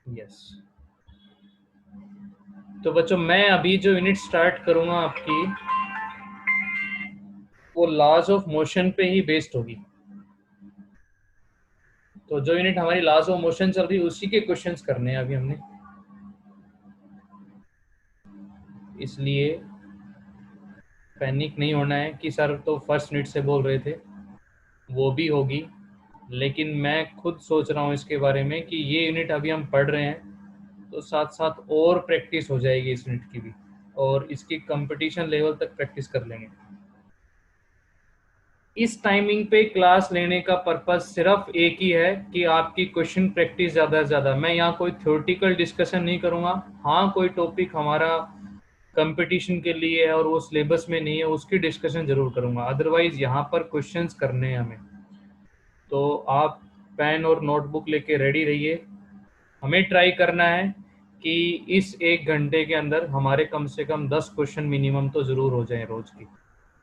Yes. तो बच्चों मैं अभी जो यूनिट स्टार्ट करूंगा आपकी, वो लॉज ऑफ मोशन पे ही बेस्ड होगी। तो जो यूनिट हमारी लॉज ऑफ मोशन चल रही है उसी के क्वेश्चंस करने हैं अभी हमने, इसलिए पैनिक नहीं होना है कि सर तो फर्स्ट यूनिट से बोल रहे थे, वो भी होगी। लेकिन मैं खुद सोच रहा हूँ इसके बारे में कि ये यूनिट अभी हम पढ़ रहे हैं तो साथ साथ और प्रैक्टिस हो जाएगी इस यूनिट की भी, और इसकी कंपटीशन लेवल तक प्रैक्टिस कर लेंगे। इस टाइमिंग पे क्लास लेने का पर्पस सिर्फ एक ही है कि आपकी क्वेश्चन प्रैक्टिस ज़्यादा से ज़्यादा। मैं यहाँ कोई थ्योरेटिकल डिस्कशन नहीं करूँगा। हाँ, कोई टॉपिक हमारा कंपटीशन के लिए है और वो सिलेबस में नहीं है, उसकी डिस्कशन जरूर करूँगा। अदरवाइज यहाँ पर क्वेश्चंस करने हैं हमें। तो आप पेन और नोटबुक लेके रेडी रहिए। हमें ट्राई करना है कि इस 1 घंटे के अंदर हमारे कम से कम 10 क्वेश्चन मिनिमम तो ज़रूर हो जाए रोज़ की।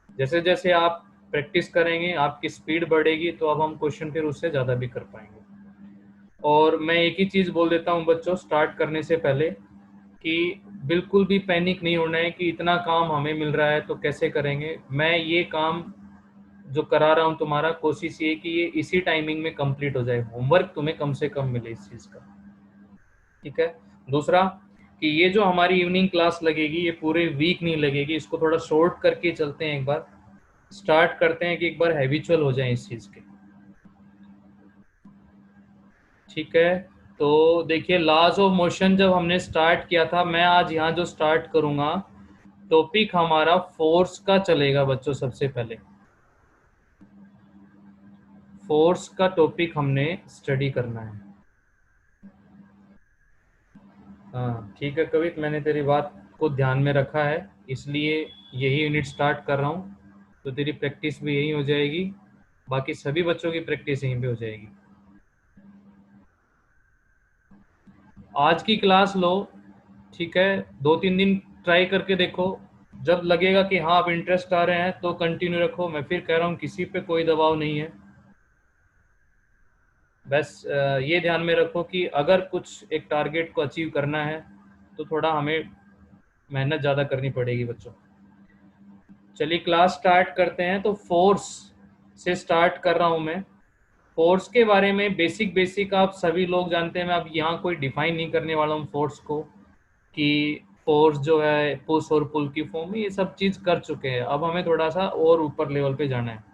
जैसे जैसे आप प्रैक्टिस करेंगे आपकी स्पीड बढ़ेगी, तो अब हम क्वेश्चन फिर उससे ज़्यादा भी कर पाएंगे। और मैं एक ही चीज़ बोल देता हूँ बच्चों स्टार्ट करने से पहले, कि बिल्कुल भी पैनिक नहीं होना है कि इतना काम हमें मिल रहा है तो कैसे करेंगे। मैं ये काम जो करा रहा हूँ तुम्हारा, कोशिश ये कि ये इसी टाइमिंग में कंप्लीट हो जाए, होमवर्क तुम्हें कम से कम मिले इस चीज़ का। ठीक है। दूसरा कि ये जो हमारी इवनिंग क्लास लगेगी ये पूरे वीक नहीं लगेगी, इसको थोड़ा शॉर्ट करके चलते हैं। एक बार स्टार्ट करते हैं कि एक बार हैबिचुअल हो जाए इस चीज़ के। ठीक है। तो देखिए लॉज ऑफ मोशन जब हमने स्टार्ट किया था, मैं आज यहाँ जो स्टार्ट करूँगा टॉपिक हमारा फोर्स का चलेगा बच्चों। सबसे पहले फोर्स का टॉपिक हमने स्टडी करना है। हाँ ठीक है कवित, मैंने तेरी बात को ध्यान में रखा है, इसलिए यही यूनिट स्टार्ट कर रहा हूँ। तो तेरी प्रैक्टिस भी यही हो जाएगी, बाकी सभी बच्चों की प्रैक्टिस यहीं पे हो जाएगी। आज की क्लास लो, ठीक है। 2-3 दिन ट्राई करके देखो, जब लगेगा कि हाँ अब इंटरेस्ट आ रहे हैं तो कंटिन्यू रखो। मैं फिर कह रहा हूँ किसी पे कोई दबाव नहीं है। बस ये ध्यान में रखो कि अगर कुछ एक टारगेट को अचीव करना है तो थोड़ा हमें मेहनत ज़्यादा करनी पड़ेगी बच्चों। चलिए क्लास स्टार्ट करते हैं। तो फोर्स से स्टार्ट कर रहा हूँ मैं। फोर्स के बारे में बेसिक बेसिक आप सभी लोग जानते हैं। मैं अब यहाँ कोई डिफाइन नहीं करने वाला हूँ फोर्स को, कि फोर्स जो है पुश और पुल की फॉर्म में, ये सब चीज़ कर चुके हैं। अब हमें थोड़ा सा और ऊपर लेवल पे जाना है।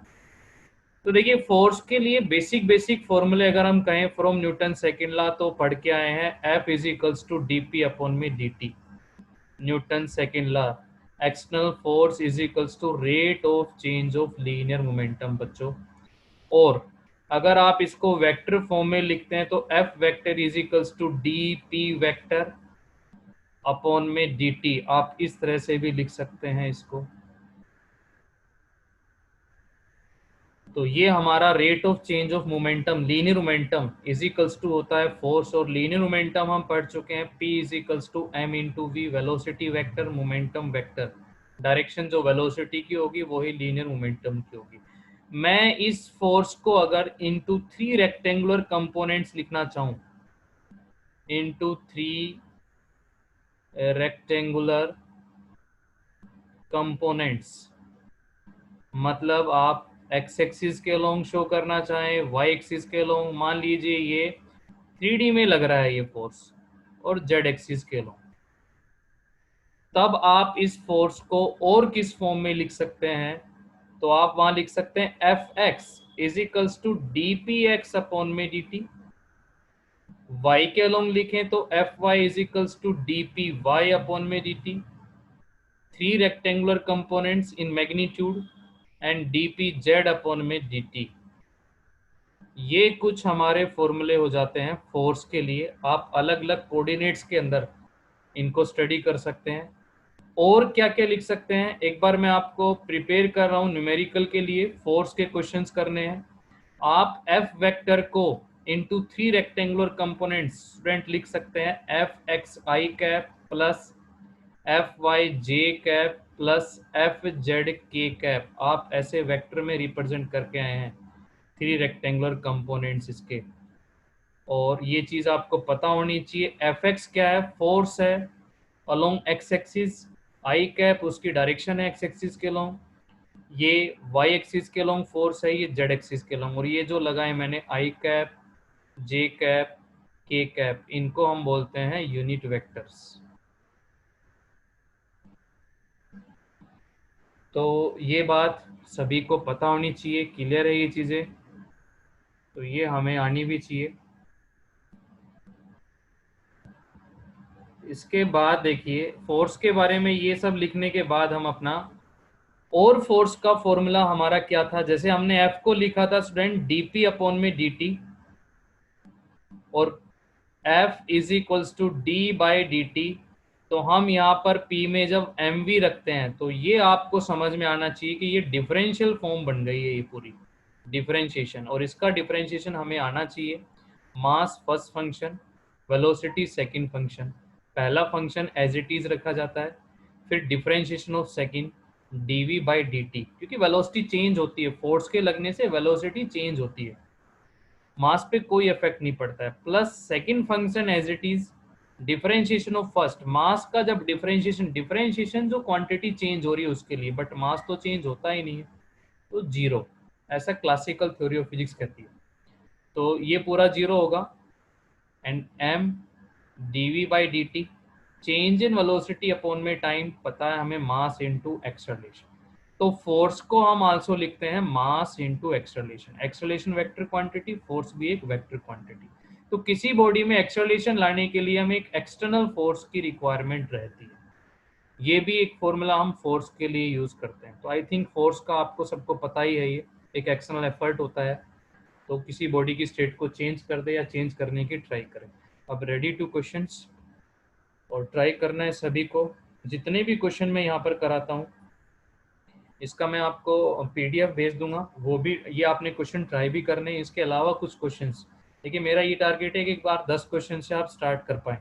तो देखिए फोर्स के लिए बेसिक बेसिक फॉर्मूले अगर हम कहें फ्रॉम न्यूटन सेकेंड लॉ तो पढ़ के आए हैं, F is equals to D p upon में D t. Newton second law, external force is equals to rate of change of linear momentum बच्चों। और अगर आप इसको वेक्टर फॉर्म में लिखते हैं तो F vector is equals to D P vector upon में डी टी। आप इस तरह से भी लिख सकते हैं इसको। तो ये हमारा rate of change of momentum, linear momentum is equals to होता है फोर्स। और लीनियर मोमेंटम हम पढ़ चुके हैं, P is equals to M into V, velocity vector momentum vector. Direction जो वेलोसिटी की होगी वही लीनियर मोमेंटम की होगी। मैं इस फोर्स को अगर इनटू 3 रेक्टेंगुलर कंपोनेंट्स लिखना चाहूँ, इनटू 3 रेक्टेंगुलर कंपोनेंट्स, मतलब आप एक्स एक्सिस के लॉन्ग शो करना चाहें, वाई एक्सिस के लॉन्ग, मान लीजिए ये 3D में लग रहा है ये फोर्स, और जेड एक्सिस के लॉन्ग, तब आप इस फोर्स को और किस फॉर्म में लिख सकते हैं? तो आप वहां लिख सकते हैं F x is equals to D p x upon में डी टी। वाई के लॉन्ग लिखें तो F y is equals to D p y upon में D t. 3 rectangular components in magnitude and d p z upon में D t. ये कुछ हमारे फॉर्मूले हो जाते हैं फोर्स के लिए। आप अलग अलग कोऑर्डिनेट्स के अंदर इनको स्टडी कर सकते हैं। और क्या क्या लिख सकते हैं, एक बार मैं आपको प्रिपेयर कर रहा हूँ न्यूमेरिकल के लिए, फोर्स के क्वेश्चंस करने हैं। आप एफ वेक्टर को इनटू 3 रेक्टेंगुलर कंपोनेंट्स स्टूडेंट लिख सकते हैं, एफ एक्स आई कैप प्लस एफ वाई जे cap plus F Z k cap. आप ऐसे वेक्टर में रिप्रेजेंट करके आए हैं 3 रेक्टेंगुलर कंपोनेंट्स इसके। और ये चीज आपको पता होनी चाहिए। एफ एक्स क्या है? फोर्स है अलोंग एक्स एक्सिस। आई कैप उसकी डायरेक्शन है एक्स एक्सिस के अलोंग। ये वाई एक्सिस के अलोंग फोर्स है, ये जेड एक्सिस के अलोंग। और ये जो लगाए मैंने आई कैप, जे कैप, के कैप, इनको हम बोलते हैं यूनिट वेक्टर्स। तो ये बात सभी को पता होनी चाहिए, क्लियर है ये चीजें, तो ये हमें आनी भी चाहिए। इसके बाद देखिए फोर्स के बारे में ये सब लिखने के बाद हम अपना और फोर्स का फॉर्मूला हमारा क्या था, जैसे हमने एफ को लिखा था स्टूडेंट डीपी अपॉन में dt, और F is equals to D by D T. तो हम यहाँ पर P में जब mv रखते हैं तो ये आपको समझ में आना चाहिए कि ये डिफरेंशियल फॉर्म बन गई है, ये पूरी डिफरेंशिएशन। और इसका डिफरेंशिएशन हमें आना चाहिए। Mass first function, velocity second function. पहला फंक्शन एज इट इज रखा जाता है, फिर differentiation of second dv by dt, क्योंकि वेलोसिटी चेंज होती है, फोर्स के लगने से वेलोसिटी चेंज होती है, मास पे कोई इफेक्ट नहीं पड़ता है। Plus second function as it is differentiation of first. Mass का जब डिफरेंशिएशन जो क्वांटिटी चेंज हो रही है उसके लिए, बट मास तो चेंज होता ही नहीं है, तो जीरो, ऐसा क्लासिकल थ्योरी ऑफ फिजिक्स कहती है। तो ये पूरा जीरो होगा। And m dv by dt, change in velocity upon में टाइम, पता है हमें मास इनटू एक्सेलरेशन। तो फोर्स को हम आल्सो लिखते हैं mass into acceleration. Acceleration vector quantity, force भी एक वेक्टर क्वांटिटी। तो किसी बॉडी में एक्सेलरेशन लाने के लिए हमें एक एक्सटर्नल फोर्स की रिक्वायरमेंट रहती है। ये भी एक फॉर्मूला हम फोर्स के लिए यूज करते हैं। तो आई थिंक फोर्स का आपको सबको पता ही है, ये एक एक्सटर्नल एफर्ट होता है, तो किसी बॉडी की स्टेट को चेंज कर दे या चेंज करने की ट्राई करें। अब रेडी टू क्वेश्चंस, और ट्राई करना है सभी को। जितने भी क्वेश्चन मैं यहाँ पर कराता हूँ इसका मैं आपको पीडीएफ भेज दूंगा, वो भी ये आपने क्वेश्चन ट्राई भी करने हैं। इसके अलावा कुछ क्वेश्चंस, देखिए मेरा ये टारगेट है कि एक बार 10 क्वेश्चन से आप स्टार्ट कर पाएँ,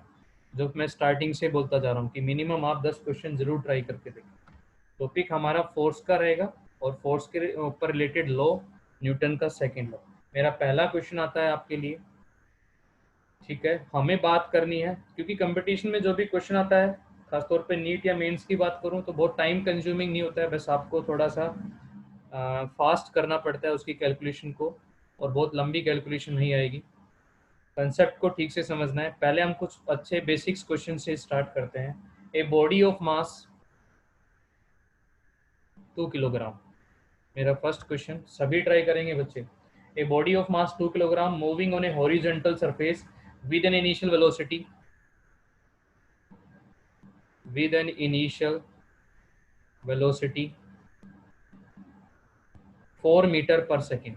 जो मैं स्टार्टिंग से बोलता जा रहा हूँ कि मिनिमम आप 10 क्वेश्चन जरूर ट्राई करके देखें। टॉपिक हमारा फोर्स का रहेगा, और फोर्स के ऊपर रिलेटेड लॉ, न्यूटन का सेकेंड लॉ। मेरा पहला क्वेश्चन आता है आपके लिए, ठीक है। हमें बात करनी है, क्योंकि कंपटीशन में जो भी क्वेश्चन आता है, खासतौर पे नीट या मेंस की बात करूं तो बहुत टाइम कंज्यूमिंग नहीं होता है, बस आपको थोड़ा सा फास्ट करना पड़ता है उसकी कैलकुलेशन को, और बहुत लंबी कैलकुलेशन नहीं आएगी। कंसेप्ट को ठीक से समझना है। पहले हम कुछ अच्छे बेसिक्स क्वेश्चन से स्टार्ट करते हैं। A body of mass 2 kilogram, मेरा फर्स्ट क्वेश्चन, सभी ट्राई करेंगे बच्चे। A body of mass 2 kilogram moving on A horizontal surface with an initial velocity 4 meter per second.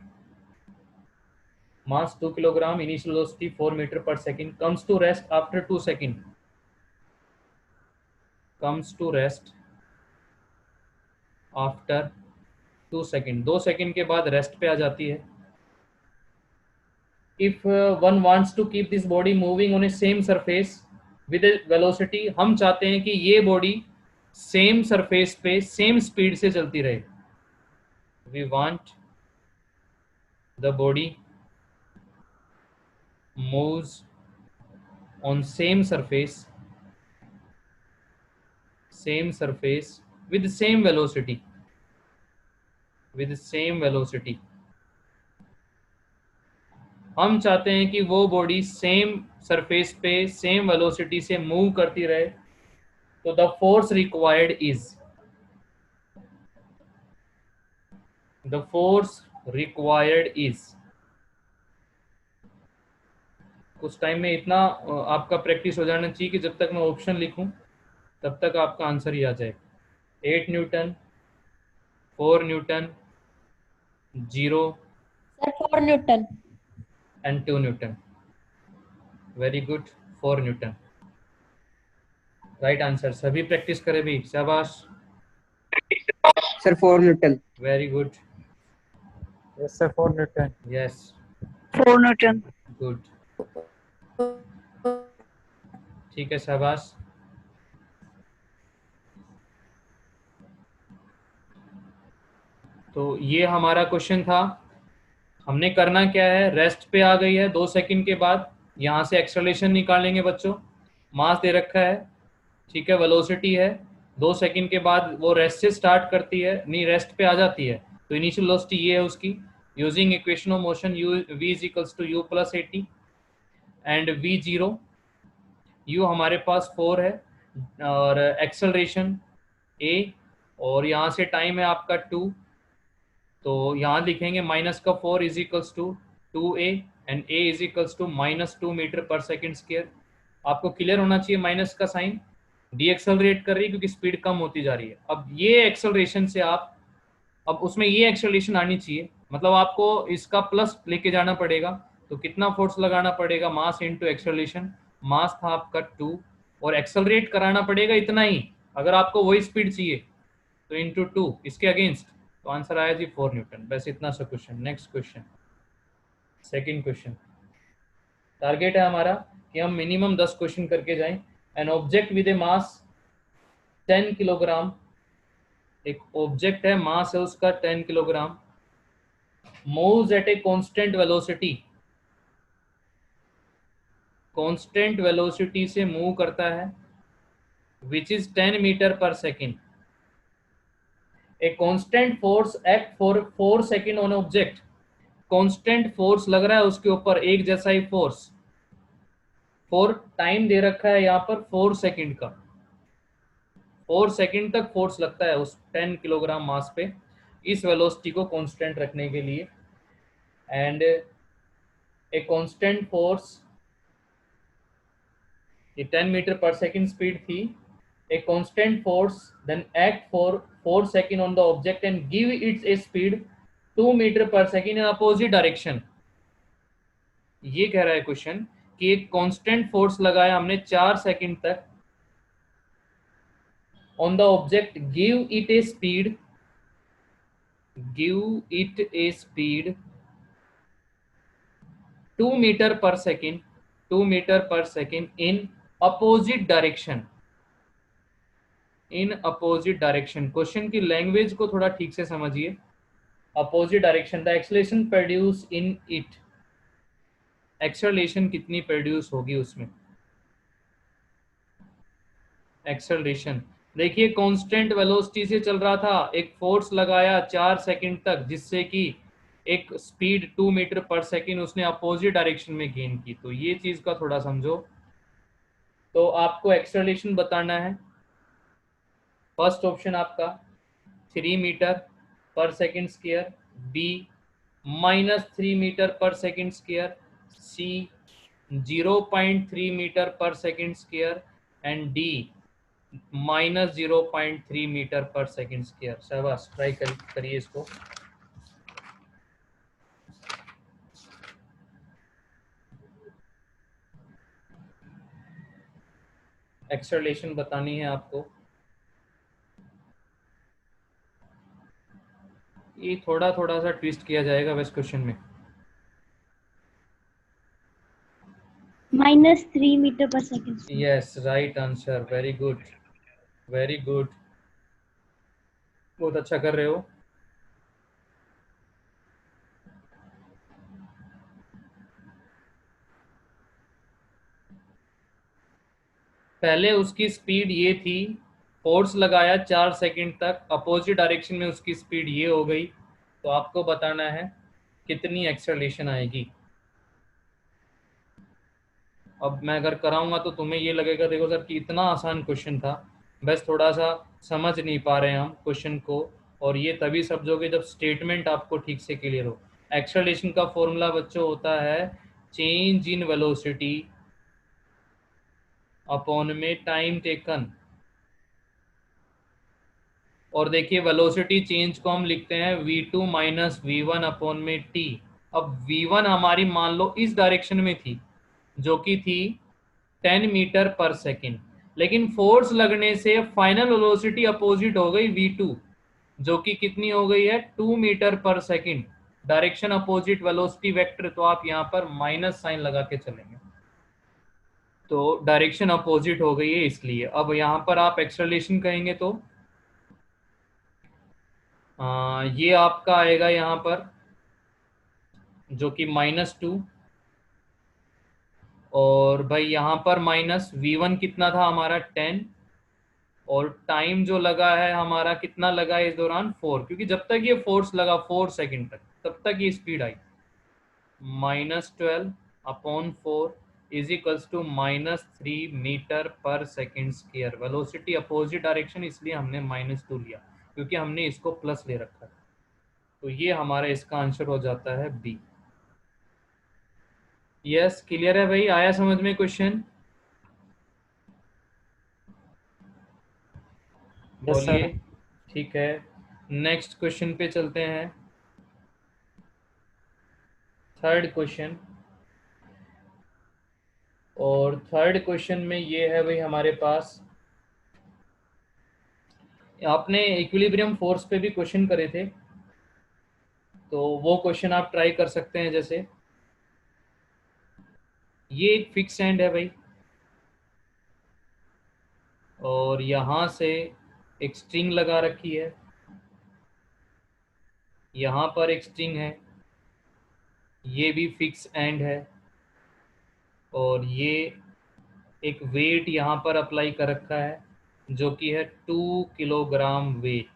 Mass 2 kilogram, initial velocity 4 meter per second, comes to rest after 2 seconds. Comes to rest after 2 seconds. 2 second के बाद rest पे आ जाती है। If one wants to keep this body moving on a same surface with a velocity, हम चाहते हैं कि ये बॉडी सेम सरफेस पे सेम स्पीड से चलती रहे। We want the body moves on same surface with same velocity, हम चाहते हैं कि वो बॉडी सेम सरफेस पे सेम वेलोसिटी से मूव करती रहे। तो द फोर्स रिक्वायर्ड इज कुछ टाइम में इतना आपका प्रैक्टिस हो जाना चाहिए कि जब तक मैं ऑप्शन लिखूं तब तक आपका आंसर ही आ जाए। 8 Newton, 4 Newton, 0 sir 4 Newton and 2 Newton. Very good, 4 Newton right answer. सभी प्रैक्टिस करें भी, शाबाश sir 4 Newton. Very good, yes sir 4 Newton. Yes 4 Newton good, ठीक है शाबाश। तो ये हमारा क्वेश्चन था। हमने करना क्या है, रेस्ट पे आ गई है 2 सेकंड के बाद, यहाँ से एक्सेलरेशन निकालेंगे बच्चों, मास दे रखा है, ठीक है, वेलोसिटी है, 2 सेकंड के बाद वो रेस्ट से स्टार्ट करती है, नहीं रेस्ट पे आ जाती है, तो इनिशियल वेलोसिटी ये है उसकी, using equation of motion u v is equals to u plus 80 and v zero, u हमारे पास 4 है और एक्सेलरेशन a, और यहाँ से टाइम है आपका 2, तो यहाँ लिखेंगे माइनस का 4 is equals to 2a and a is equals to -2 metre per second square. आपको क्लियर होना चाहिए माइनस का साइन, डी एक्सेलरेट कर रही है क्योंकि स्पीड कम होती जा रही है। अब ये एक्सेलरेशन से आप, अब उसमें ये एक्सेलरेशन आनी चाहिए, मतलब आपको इसका प्लस लेके जाना पड़ेगा, तो कितना फोर्स लगाना पड़ेगा, मास इनटू एक्सेलरेशन, मास था आपका 2 और एक्सेलरेट कराना पड़ेगा इतना ही, अगर आपको वही स्पीड चाहिए तो इनटू 2 इसके अगेंस्ट, तो आंसर आया जी 4 न्यूटन। बस इतना सा question. Next question, second question. Target है हमारा कि हम मिनिमम 10 क्वेश्चन करके जाएं। An object with A mass 10 kilogram, एक ऑब्जेक्ट है, मास है उसका 10 kilogram, moves eight a constant velocity, constant velocity से मूव करता है, which is 10 metre per second. A constant force act for 4 second on object, constant force लग रहा है उसके ऊपर, एक जैसा ही फोर्स, फॉर टाइम दे रखा है यहाँ पर 4 सेकेंड का, 4 सेकेंड तक फोर्स लगता है उस 10 किलोग्राम मास पे, इस वेलोसिटी को कांस्टेंट रखने के लिए। एंड ए कांस्टेंट फोर्स, ये 10 मीटर पर सेकेंड स्पीड थी, a constant force then act for 4 second on the object and give its a speed 2 metre per second in opposite direction. ये कह रहा है क्वेश्चन कि एक कांस्टेंट फोर्स लगाया हमने 4 सेकेंड तक on the object, give it a speed, give it a speed 2 metre per second, 2 metre per second in opposite direction, in opposite direction. Question की लैंग्वेज को थोड़ा ठीक से समझिए, opposite direction, the acceleration produce in it, acceleration कितनी produce होगी उसमें, acceleration देखिए कांस्टेंट वेलोसिटी से चल रहा था, एक फोर्स लगाया 4 सेकंड तक जिससे कि एक स्पीड 2 मीटर पर सेकंड उसने अपोजिट डायरेक्शन में गेन की, तो ये चीज का थोड़ा समझो। तो आपको एक्सेलरेशन बताना है, फर्स्ट ऑप्शन आपका 3 metre per second square, B -3 metre per second square, C 0.3 metre per second square and D -0.3 metre per second square. शाबाश, ट्राई करिए इसको। एक्सेलरेशन बतानी है आपको, ये थोड़ा थोड़ा सा ट्विस्ट किया जाएगा बस क्वेश्चन में। -3 metre per second. Yes, right answer, very good, very good, बहुत अच्छा कर रहे हो। पहले उसकी स्पीड ये थी, फोर्स लगाया 4 सेकंड तक, अपोजिट डायरेक्शन में उसकी स्पीड ये हो गई, तो आपको बताना है कितनी एक्सेलरेशन आएगी। अब मैं अगर कराऊंगा तो तुम्हें ये लगेगा देखो सर कि इतना आसान क्वेश्चन था, बस थोड़ा सा समझ नहीं पा रहे हैं हम क्वेश्चन को, और ये तभी समझोगे जब स्टेटमेंट आपको ठीक से क्लियर हो। एक्सेलरेशन का फॉर्मूला बच्चों होता है चेंज इन वेलोसिटी अपॉन में टाइम टेकन, और देखिए वेलोसिटी चेंज को हम लिखते हैं v2 माइनस v1 अपॉन में t। अब v1 हमारी मान लो इस डायरेक्शन में थी जो कि थी 10 मीटर पर सेकेंड, लेकिन फोर्स लगने से फाइनल वेलोसिटी अपोजिट हो गई v2 जो कि कितनी हो गई है 2 metre per second, direction opposite velocity vector, तो आप यहाँ पर माइनस साइन लगा के चलेंगे, तो डायरेक्शन अपोजिट हो गई है इसलिए। अब यहाँ पर आप एक्सेलरेशन कहेंगे तो ये आपका आएगा यहाँ पर जो कि -2, और भाई यहाँ पर माइनस V1 कितना था हमारा 10, और टाइम जो लगा है हमारा कितना लगा है इस दौरान 4, क्योंकि जब तक ये फोर्स लगा 4 सेकंड तक तब तक ये स्पीड आई। -12/4 is equals to -3 metre per second square. Velocity opposite direction, इसलिए हमने -2 लिया क्योंकि हमने इसको प्लस ले रखा है। तो ये हमारा इसका आंसर हो जाता है बी। यस, क्लियर है भाई? आया समझ में क्वेश्चन? Yes, sir. बोलिए। ठीक है, नेक्स्ट क्वेश्चन पे चलते हैं। थर्ड क्वेश्चन, और थर्ड क्वेश्चन में ये है भाई हमारे पास, आपने इक्विलिब्रियम फोर्स पे भी क्वेश्चन करे थे, तो वो क्वेश्चन आप ट्राई कर सकते हैं। जैसे ये एक फिक्स एंड है भाई, और यहाँ से एक स्ट्रिंग लगा रखी है, यहाँ पर एक स्ट्रिंग है, ये भी फिक्स एंड है, और ये एक वेट यहाँ पर अप्लाई कर रखा है जो कि है 2 किलोग्राम वेट।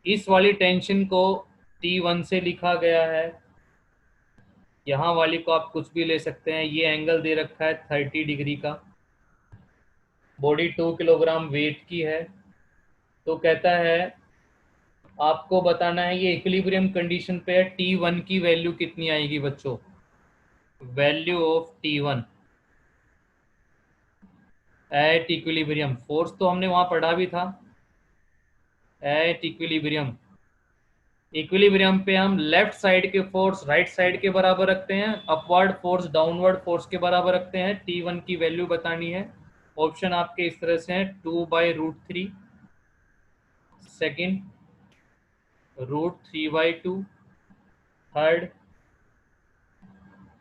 इस वाली टेंशन को T1 से लिखा गया है, यहाँ वाली को आप कुछ भी ले सकते हैं। ये एंगल दे रखा है 30 डिग्री का, बॉडी 2 किलोग्राम वेट की है। तो कहता है आपको बताना है ये इक्विलिब्रियम कंडीशन पे है, T1 की वैल्यू कितनी आएगी बच्चों? Value of T1 at equilibrium, force तो हमने वहां पढ़ा भी था। एट इक्विलिब्रियम, इक्विलिब्रियम पे हम लेफ्ट साइड के फोर्स राइट साइड के बराबर रखते हैं, अपवर्ड फोर्स डाउनवर्ड फोर्स के बराबर रखते हैं। T1 की वैल्यू बतानी है। ऑप्शन आपके इस तरह से हैं, 2/√3, सेकेंड √3/2, थर्ड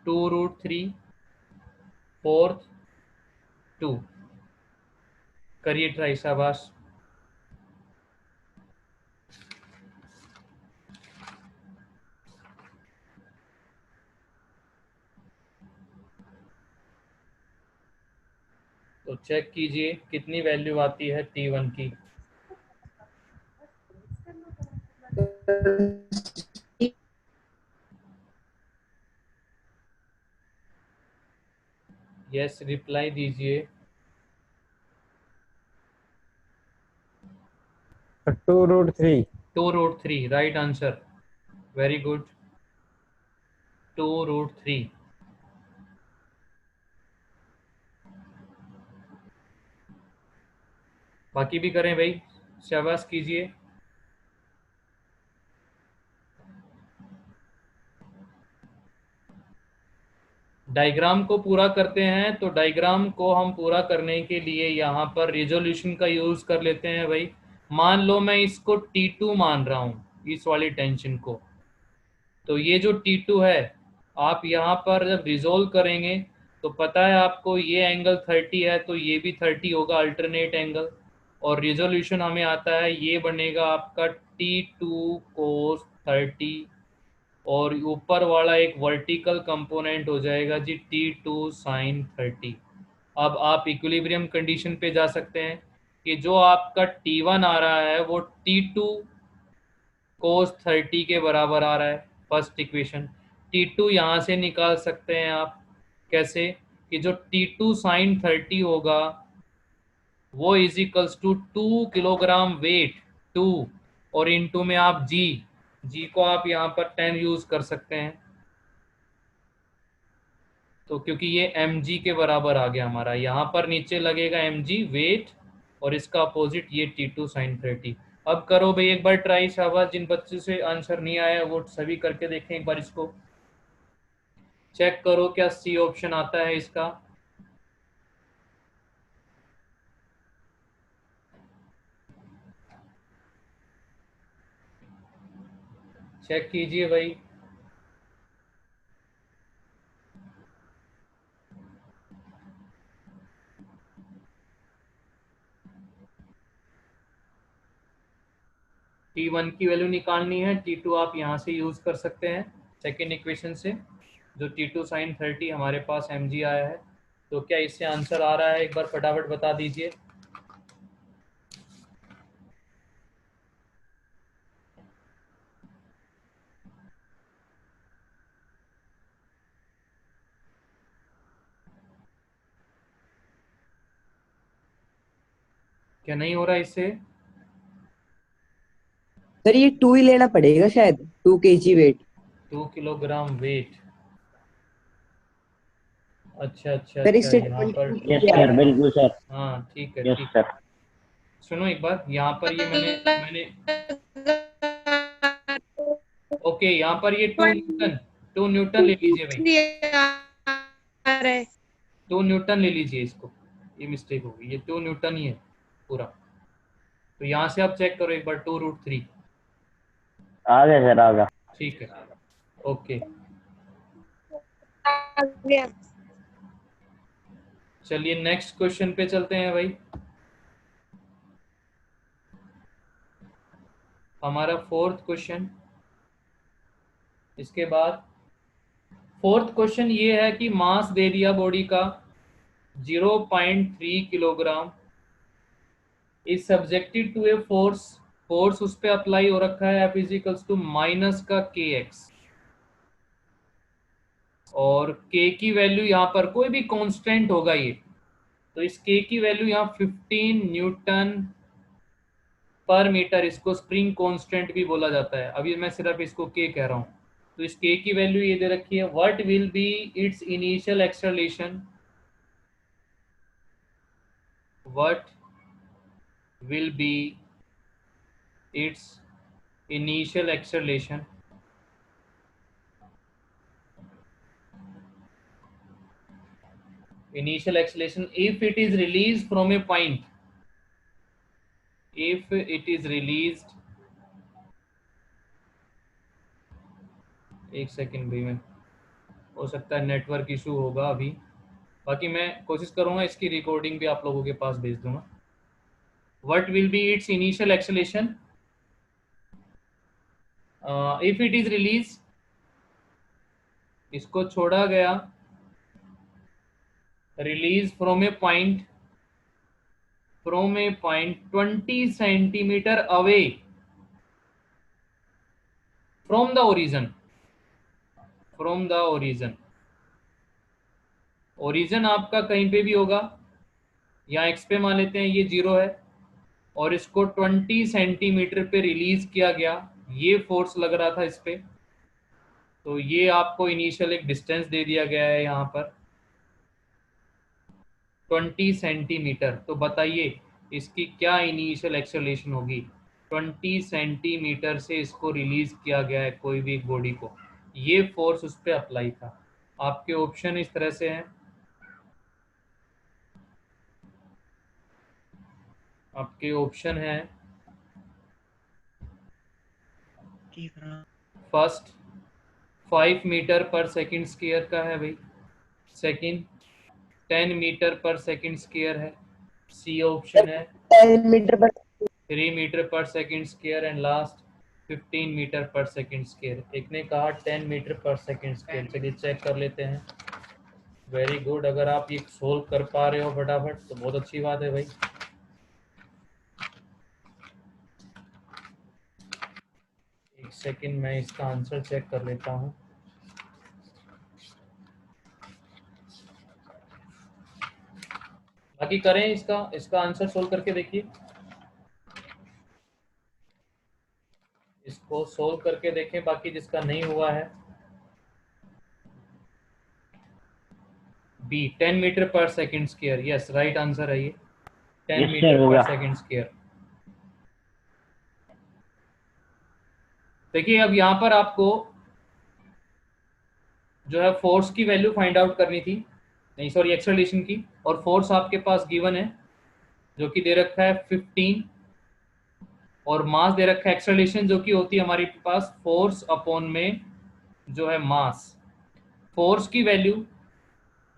2√3, फोर्थ 2। करिए ट्राई, शाबाश। तो चेक कीजिए कितनी वैल्यू आती है T1 की। यस, रिप्लाई दीजिए। 2√3. 2√3 राइट आंसर, वेरी गुड। 2√3। बाकी भी करें भाई, शाबाश कीजिए। डायग्राम को पूरा करते हैं, तो डायग्राम को हम पूरा करने के लिए यहाँ पर रिजोल्यूशन का यूज कर लेते हैं भाई। मान लो मैं इसको T2 मान रहा हूँ, इस वाली टेंशन को, तो ये जो T2 है आप यहाँ पर जब रिजोल्व करेंगे तो पता है आपको ये एंगल 30 है, तो ये भी 30 होगा, अल्टरनेट एंगल। और रिजोल्यूशन हमें आता है, ये बनेगा आपका T2 cos 30, और ऊपर वाला एक वर्टिकल कंपोनेंट हो जाएगा जी T2 sin 30। अब आप इक्विलिब्रियम कंडीशन पे जा सकते हैं कि जो आपका T1 आ रहा है वो T2 cos 30 के बराबर आ रहा है। फर्स्ट इक्वेशन T2 यहाँ से निकाल सकते हैं आप। कैसे? कि जो T2 sin 30 होगा वो is equals to 2 kilogram weight, 2, और इनटू में आप जी को आप यहाँ पर 10 यूज कर सकते हैं, तो क्योंकि ये mg के बराबर आ गया हमारा, यहाँ पर नीचे लगेगा mg वेट, और इसका अपोजिट ये T2 sin 30। अब करो भाई एक बार ट्राई, शाबाश। जिन बच्चों से आंसर नहीं आया वो सभी करके देखें एक बार, इसको चेक करो क्या सी ऑप्शन आता है इसका। चेक कीजिए भाई। T1 की वैल्यू निकालनी है, T2 आप यहाँ से यूज कर सकते हैं सेकेंड इक्वेशन से। जो T2 sin 30 हमारे पास mg आया है। तो क्या इससे आंसर आ रहा है, एक बार फटाफट बता दीजिए। क्या नहीं हो रहा इससे? सर ये 2 ही लेना पड़ेगा शायद, 2 kg वेट। 2 kilogram wait. अच्छा अच्छा सर अच्छा, इससे यहाँ पर 22 यस kg आ सर, रहा है। बिल्कुल सर। हाँ ठीक है यस ठीक है। सर। सुनो एक बार, यहाँ पर ये मैंने ओके, यहाँ पर ये 2 न्यूटन ले लीजिए भाई, 2 न्यूटन ले लीजिए इसको। ये मिस्टेक होगी, ये 2 न्यूटन ही है पूरा। तो यहाँ से आप चेक करो एक बार, 2√3। आ गया सर, आ गया। ठीक है, ओके। चलिए नेक्स्ट क्वेश्चन पे चलते हैं भाई। हमारा 4th क्वेश्चन, इसके बाद 4th क्वेश्चन ये है कि मास दे दिया बॉडी का 0.3 kilogram is subjected to a force. Force उस पर अप्लाई हो रखा है F इजिकल्स टू माइनस का kx, और k की वैल्यू यहाँ पर कोई भी कांस्टेंट होगा ये, तो इस k की वैल्यू यहाँ 15 न्यूटन पर मीटर, इसको स्प्रिंग कांस्टेंट भी बोला जाता है। अभी मैं सिर्फ इसको k कह रहा हूँ। तो इस k की वैल्यू ये दे रखी है। What will be it's initial acceleration, what will be it's initial acceleration, initial acceleration if it is released from a point, if it is released, एक सेकेंड भाई, मैं हो सकता है नेटवर्क इशू होगा अभी, बाकी मैं कोशिश करूंगा इसकी रिकॉर्डिंग भी आप लोगों के पास भेज दूंगा। What will be it's initial acceleration if it is release, इसको छोड़ा गया, release from A point 20 centimetre away from the origin, from the origin. Origin आपका कहीं पे भी होगा, यहाँ एक्स पे मान लेते हैं ये 0 है, और इसको 20 सेंटीमीटर पे रिलीज किया गया, ये फोर्स लग रहा था इस पे। तो ये आपको इनिशियल एक डिस्टेंस दे दिया गया है यहाँ पर 20 सेंटीमीटर। तो बताइए इसकी क्या इनिशियल एक्सेलरेशन होगी। 20 सेंटीमीटर से इसको रिलीज किया गया है कोई भी बॉडी को, ये फोर्स उस पर अप्लाई था। आपके ऑप्शन इस तरह से हैं, आपके ऑप्शन है first 5 metre per second square का है भाई, second 10 metre per second square है, सी ऑप्शन है 10 मीटर पर 3 metre per second square, and last 15 metre per second square. एक ने कहा 10 मीटर पर सेकंड स्क्वायर। चलिए चेक कर लेते हैं। वेरी गुड, अगर आप ये सोल्व कर पा रहे हो फटाफट तो बहुत अच्छी बात है भाई। एक सेकंड, मैं इसका आंसर चेक कर लेता हूँ। बाकी करें इसका आंसर सोल्व करके देखिए, इसको सोल्व करके देखें बाकी जिसका नहीं हुआ है। B 10 metre per second square, yes right answer है ये 10 Yes, sir, मीटर हो पर गया। Second square. देखिए अब यहाँ पर आपको जो है फोर्स की वैल्यू फाइंड आउट करनी थी, नहीं सॉरी एक्सेलरेशन की, और फोर्स आपके पास गिवन है जो कि दे रखा है 15, और मास दे रखा है एक्सेलरेशन जो कि होती है हमारे पास फोर्स अपॉन में जो है मास। फोर्स की वैल्यू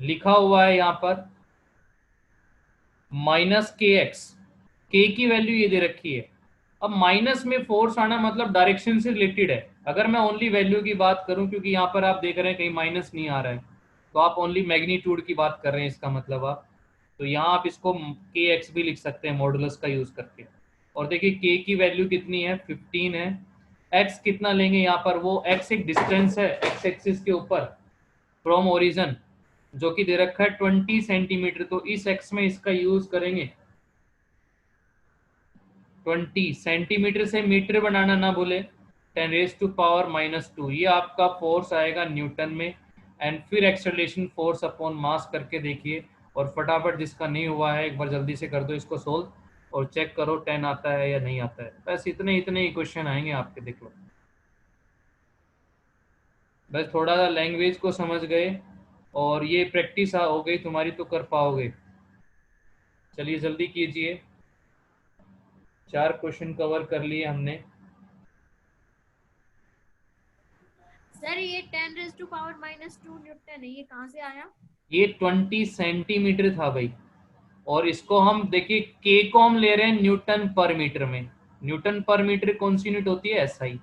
लिखा हुआ है यहाँ पर -kx, k की वैल्यू ये दे रखी है अब माइनस में फोर्स आना मतलब डायरेक्शन से रिलेटेड है। अगर मैं ओनली वैल्यू की बात करूं, क्योंकि यहाँ पर आप देख रहे हैं कहीं माइनस नहीं आ रहा है, तो आप ओनली मैग्नीट्यूड की बात कर रहे हैं इसका मतलब आप, तो यहाँ आप इसको के एक्स भी लिख सकते हैं मॉडुलस का यूज करके। और देखिए के की वैल्यू कितनी है, 15 है। एक्स कितना लेंगे यहाँ पर, वो एक्स एक डिस्टेंस है एक्स एक्सिस के ऊपर फ्रॉम ओरिजन, जो कि दे रखा है 20 सेंटीमीटर, तो इस एक्स में इसका यूज करेंगे। 20 सेंटीमीटर से मीटर बनाना ना भूले, 10⁻⁻², ये आपका फोर्स आएगा न्यूटन में। एंड फिर एक्सेलरेशन फोर्स अपॉन मास करके देखिए, और फटाफट जिसका नहीं हुआ है एक बार जल्दी से कर दो इसको सोल्व, और चेक करो 10 आता है या नहीं आता है। बस इतने इतने ही क्वेश्चन आएंगे आपके, देख लो। बस थोड़ा सा लैंग्वेज को समझ गए और ये प्रैक्टिस हो गई तुम्हारी तो कर पाओगे। चलिए जल्दी कीजिए, 4 क्वेश्चन कवर कर लिए हमने। सर ये 10⁻⁻² न्यूटन है, ये कहाँ से आया? ये 20 सेंटीमीटर था भाई, और इसको हम देखिए के को हम ले रहे हैं न्यूटन पर मीटर में। न्यूटन पर मीटर कौन सी यूनिट होती है, एसआई।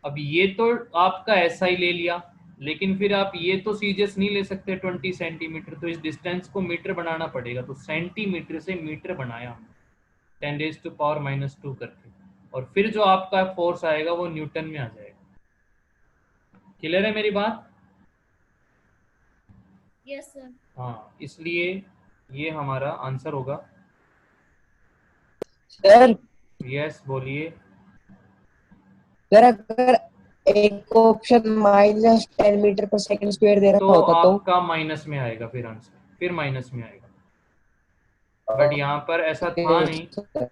अब ये तो आपका एसआई ले लिया, लेकिन फिर आप ये तो सीजीएस नहीं ले सकते 20 सेंटीमीटर, तो इस डिस्टेंस को मीटर बनाना पड़ेगा, तो सेंटीमीटर से मीटर बनाया हमने 10⁻⁻² करके, और फिर जो आपका फोर्स आएगा वो न्यूटन में आ जाएगा। क्लियर है मेरी बात? Yes sir. हाँ, इसलिए ये हमारा आंसर होगा। सर यस बोलिए। सर अगर एक option -10 metre per second square दे तो रखा होता तो आपका माइनस में आएगा फिर आंसर, फिर माइनस में आएगा, बट यहाँ पर ऐसा था नहीं, सर।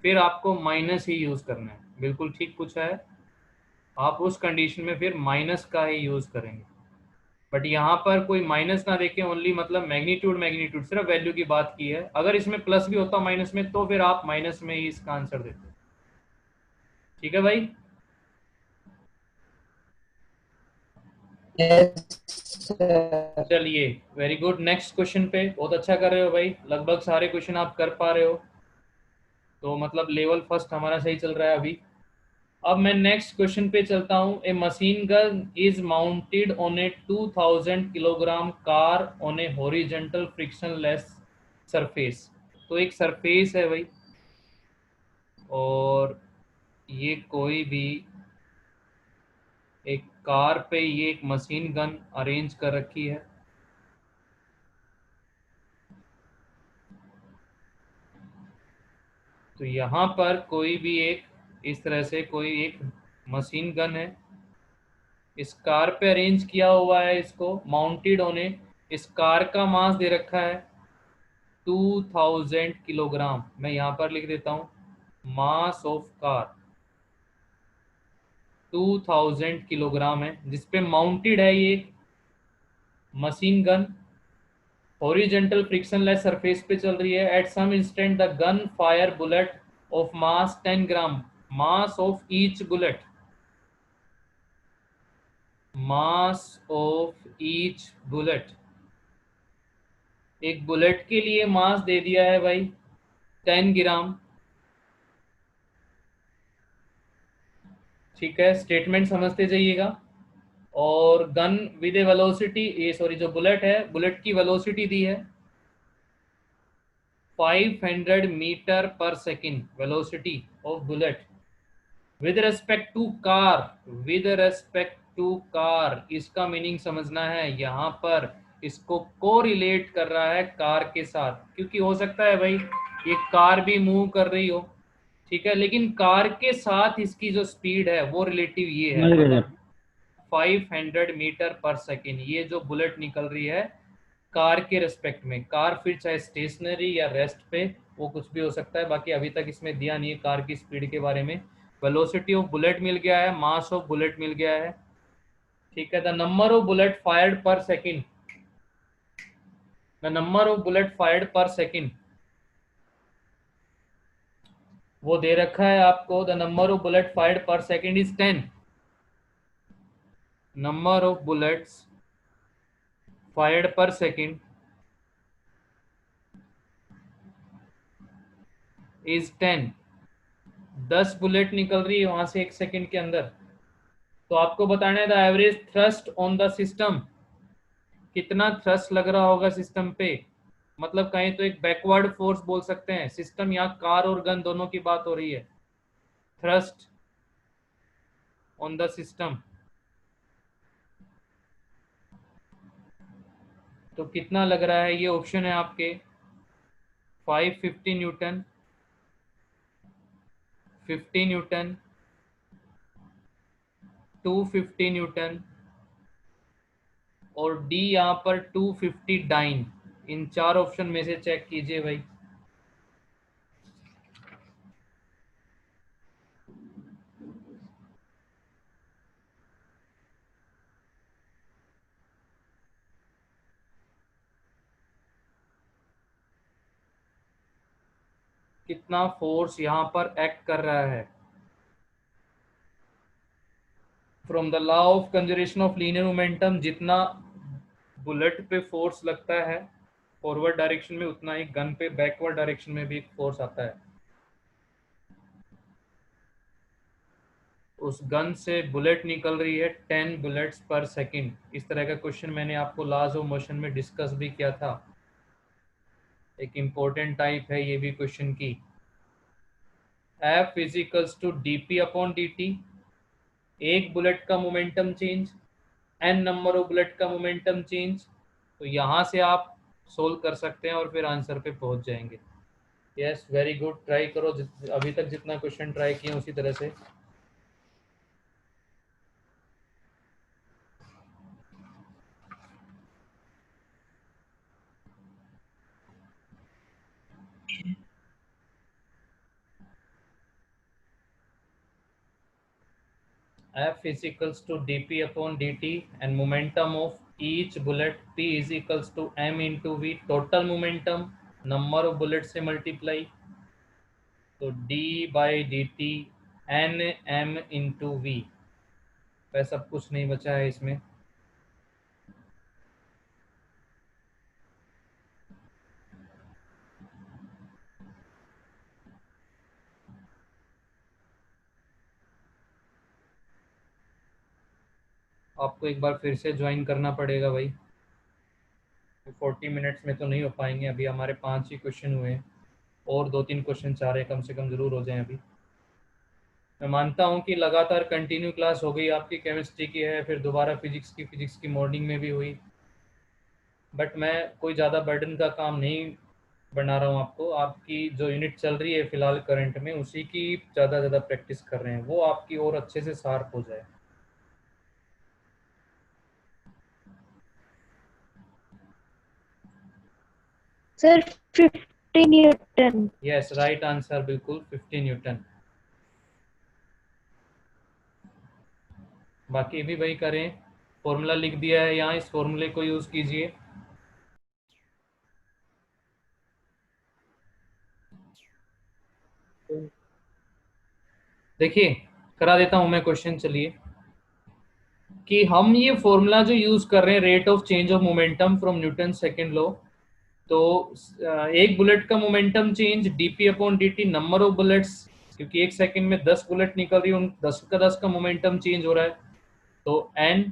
फिर आपको माइनस ही यूज करना है। बिल्कुल ठीक पूछा है, आप उस कंडीशन में फिर माइनस का ही यूज करेंगे, बट यहाँ पर कोई माइनस ना देखें, ओनली मतलब मैग्नीट्यूड मैग्नीट्यूड सिर्फ वैल्यू की बात की है। अगर इसमें प्लस भी होता माइनस में तो फिर आप माइनस में ही इसका आंसर देते। ठीक है भाई? Yes sir. चलिए वेरी गुड, नेक्स्ट क्वेश्चन पे। बहुत अच्छा कर रहे हो भाई, लगभग सारे क्वेश्चन आप कर पा रहे हो, तो मतलब लेवल फर्स्ट हमारा सही चल रहा है अभी। अब मैं नेक्स्ट क्वेश्चन पे चलता हूँ। A machine gun is mounted on a 2000 kilogram car on a horizontal frictionless surface. तो एक सरफेस है भाई, और ये कोई भी एक कार पे ये एक मशीन गन अरेंज कर रखी है। तो यहाँ पर कोई भी एक इस तरह से कोई एक मशीन गन है, इस कार पे अरेंज किया हुआ है, इसको माउंटेड होने। इस कार का मास दे रखा है 2000 किलोग्राम। मैं यहाँ पर लिख देता हूँ, मास ऑफ कार 2000 किलोग्राम है, जिसपे माउंटेड है ये machine gun, horizontal frictionless surface पे चल रही है। At some instant the gun fire bullet of mass 10 gram, mass of each bullet, mass of each bullet. एक बुलेट के लिए मास दे दिया है भाई 10 ग्राम। ठीक है, स्टेटमेंट समझते जाइएगा। और गन विद ए वेलोसिटी, ये सॉरी जो बुलेट है, बुलेट की वेलोसिटी दी है 500 metre per second, velocity of bullet with respect to car. With respect to car, इसका मीनिंग समझना है, यहाँ पर इसको कोरिलेट कर रहा है कार के साथ, क्योंकि हो सकता है भाई ये कार भी मूव कर रही हो, ठीक है, लेकिन कार के साथ इसकी जो स्पीड है वो रिलेटिव ये है, मतलब 500 मीटर पर सेकेंड। ये जो बुलेट निकल रही है कार के रेस्पेक्ट में, कार फिर चाहे स्टेशनरी या रेस्ट पे, वो कुछ भी हो सकता है, बाकी अभी तक इसमें दिया नहीं है कार की स्पीड के बारे में। वेलोसिटी ऑफ बुलेट मिल गया है, मास ऑफ बुलेट मिल गया है, ठीक है। The number of bullet fired per second, the number of bullet fired per second वो दे रखा है आपको। The number of bullet fired per second is 10। Number of bullets fired per second is 10। 10 bullet निकल रही है वहां से 1 सेकंड के अंदर, तो आपको बताना है the average thrust on the system, कितना थ्रस्ट लग रहा होगा सिस्टम पे। मतलब कहीं तो एक बैकवर्ड फोर्स बोल सकते हैं, सिस्टम यहाँ कार और गन दोनों की बात हो रही है। थ्रस्ट ऑन द सिस्टम, तो कितना लग रहा है, ये ऑप्शन है आपके 550 न्यूटन, 50 न्यूटन, 250 न्यूटन और डी यहाँ पर 250 डाइन। इन 4 ऑप्शन में से चेक कीजिए भाई। कितना फोर्स यहाँ पर एक्ट कर रहा है। From the law of conservation of linear momentum, जितना बुलेट पे फोर्स लगता है फॉरवर्ड डायरेक्शन में, उतना ही गन पे बैकवर्ड डायरेक्शन में भी एक फोर्स आता है। उस गन से बुलेट निकल रही है 10 बुलेट्स पर सेकंड। इस तरह का क्वेश्चन मैंने आपको लॉज ऑफ मोशन में डिस्कस भी किया था, एक इम्पोर्टेंट टाइप है ये भी क्वेश्चन की। F equals to dp upon dt, एक बुलेट का momentum change, n number of bullet का मोमेंटम चेंज। तो यहाँ से आप सोल्व कर सकते हैं और फिर आंसर पे पहुंच जाएंगे। यस, वेरी गुड, ट्राई करो अभी तक जितना क्वेश्चन ट्राई किए उसी तरह से। F is equals to dp upon dt and momentum of each bullet P is equals to m into v, total momentum number of bullets से multiply, तो d by dt n m into v। वैसा कुछ नहीं बचा है इसमें। आपको एक बार फिर से ज्वाइन करना पड़ेगा भाई, 40 मिनट्स में तो नहीं हो पाएंगे। अभी हमारे 5 ही क्वेश्चन हुए हैं और 2-3 क्वेश्चन चाह रहे कम से कम ज़रूर हो जाएं। अभी मैं मानता हूं कि लगातार कंटिन्यू क्लास हो गई आपकी, केमिस्ट्री की है, फिर दोबारा फिजिक्स की मॉर्निंग में भी हुई, बट मैं कोई ज़्यादा बर्डन का काम नहीं बना रहा हूं आपको। आपकी जो यूनिट चल रही है फिलहाल करंट में, उसी की ज़्यादा प्रैक्टिस कर रहे हैं, वो आपकी और अच्छे से शार्प हो जाए। Sir 50 Newton. Yes, right answer, बिल्कुल 50 न्यूटन। बाकी भी भाई करें, फॉर्मूला लिख दिया है यहाँ, इस फॉर्मूले को यूज कीजिए। देखिए करा देता हूं मैं क्वेश्चन, चलिए, कि हम ये फॉर्मूला जो यूज कर रहे हैं, rate of change of momentum from Newton second law, तो एक बुलेट का momentum change DP upon dt, number of bullets, क्योंकि 1 सेकंड में 10 बुलेट निकल रही है, उन 10 का 10 का मोमेंटम चेंज हो रहा है, तो n,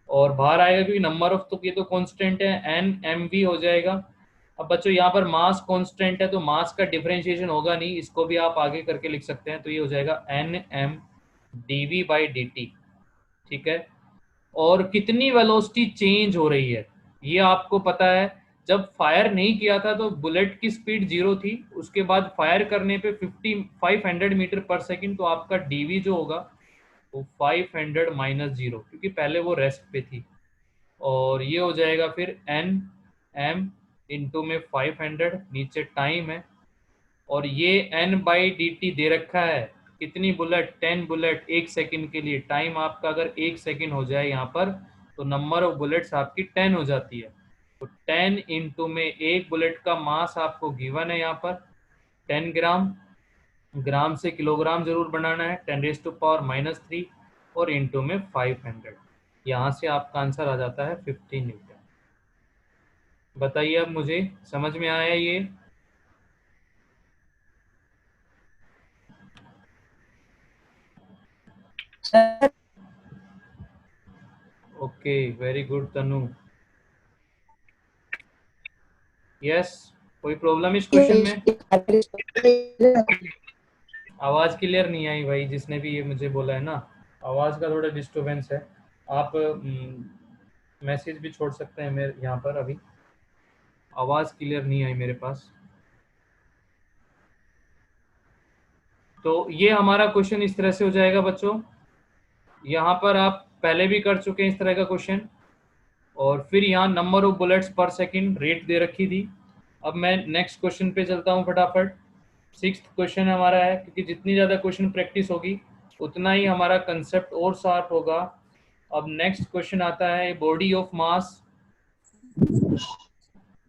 और बाहर आएगा क्योंकि नंबर ऑफ, तो ये तो कांस्टेंट है, n mv हो जाएगा। अब बच्चों यहाँ पर मास कांस्टेंट है तो मास का डिफरेंशिएशन होगा नहीं, इसको भी आप आगे करके लिख सकते हैं, तो ये हो जाएगा n m dv by dt। ठीक है, और कितनी वेलोसिटी चेंज हो रही है ये आपको पता है। जब फायर नहीं किया था तो बुलेट की स्पीड 0 थी, उसके बाद फायर करने पे 500 मीटर पर सेकंड, तो आपका डीवी जो होगा वो 500 माइनस 0, क्योंकि पहले वो रेस्ट पे थी, और ये हो जाएगा फिर एन एम इंटू में 500, नीचे टाइम है, और ये एन बाई डी टी दे रखा है, कितनी बुलेट, 10 बुलेट 1 सेकंड के लिए। टाइम आपका अगर 1 सेकंड हो जाए यहाँ पर, तो नंबर ऑफ बुलेट्स आपकी 10 हो जाती है। तो 10 इंटू में एक बुलेट का मास आपको गिवन है यहाँ पर 10 ग्राम, ग्राम से किलोग्राम जरूर बनाना है, 10⁻⁻3, और इंटू में 500। यहाँ से आपका आंसर आ जाता है 50 न्यूटन। बताइए अब मुझे समझ में आया ये? ओके, वेरी गुड तनु। यस, कोई प्रॉब्लम इस क्वेश्चन में? आवाज क्लियर नहीं आई भाई, जिसने भी ये मुझे बोला है ना, आवाज का थोड़ा डिस्टरबेंस है। आप मैसेज भी छोड़ सकते हैं मेरे यहाँ पर। अभी आवाज क्लियर नहीं आई मेरे पास। तो ये हमारा क्वेश्चन इस तरह से हो जाएगा बच्चों। यहाँ पर आप पहले भी कर चुके हैं इस तरह का क्वेश्चन, और फिर यहाँ नंबर ऑफ बुलेट्स पर सेकंड रेट दे रखी थी। अब मैं नेक्स्ट क्वेश्चन पे चलता हूँ फटाफट। 6th क्वेश्चन हमारा है, क्योंकि जितनी ज़्यादा क्वेश्चन प्रैक्टिस होगी उतना ही हमारा कंसेप्ट और शार्प होगा। अब नेक्स्ट क्वेश्चन आता है, body of mass,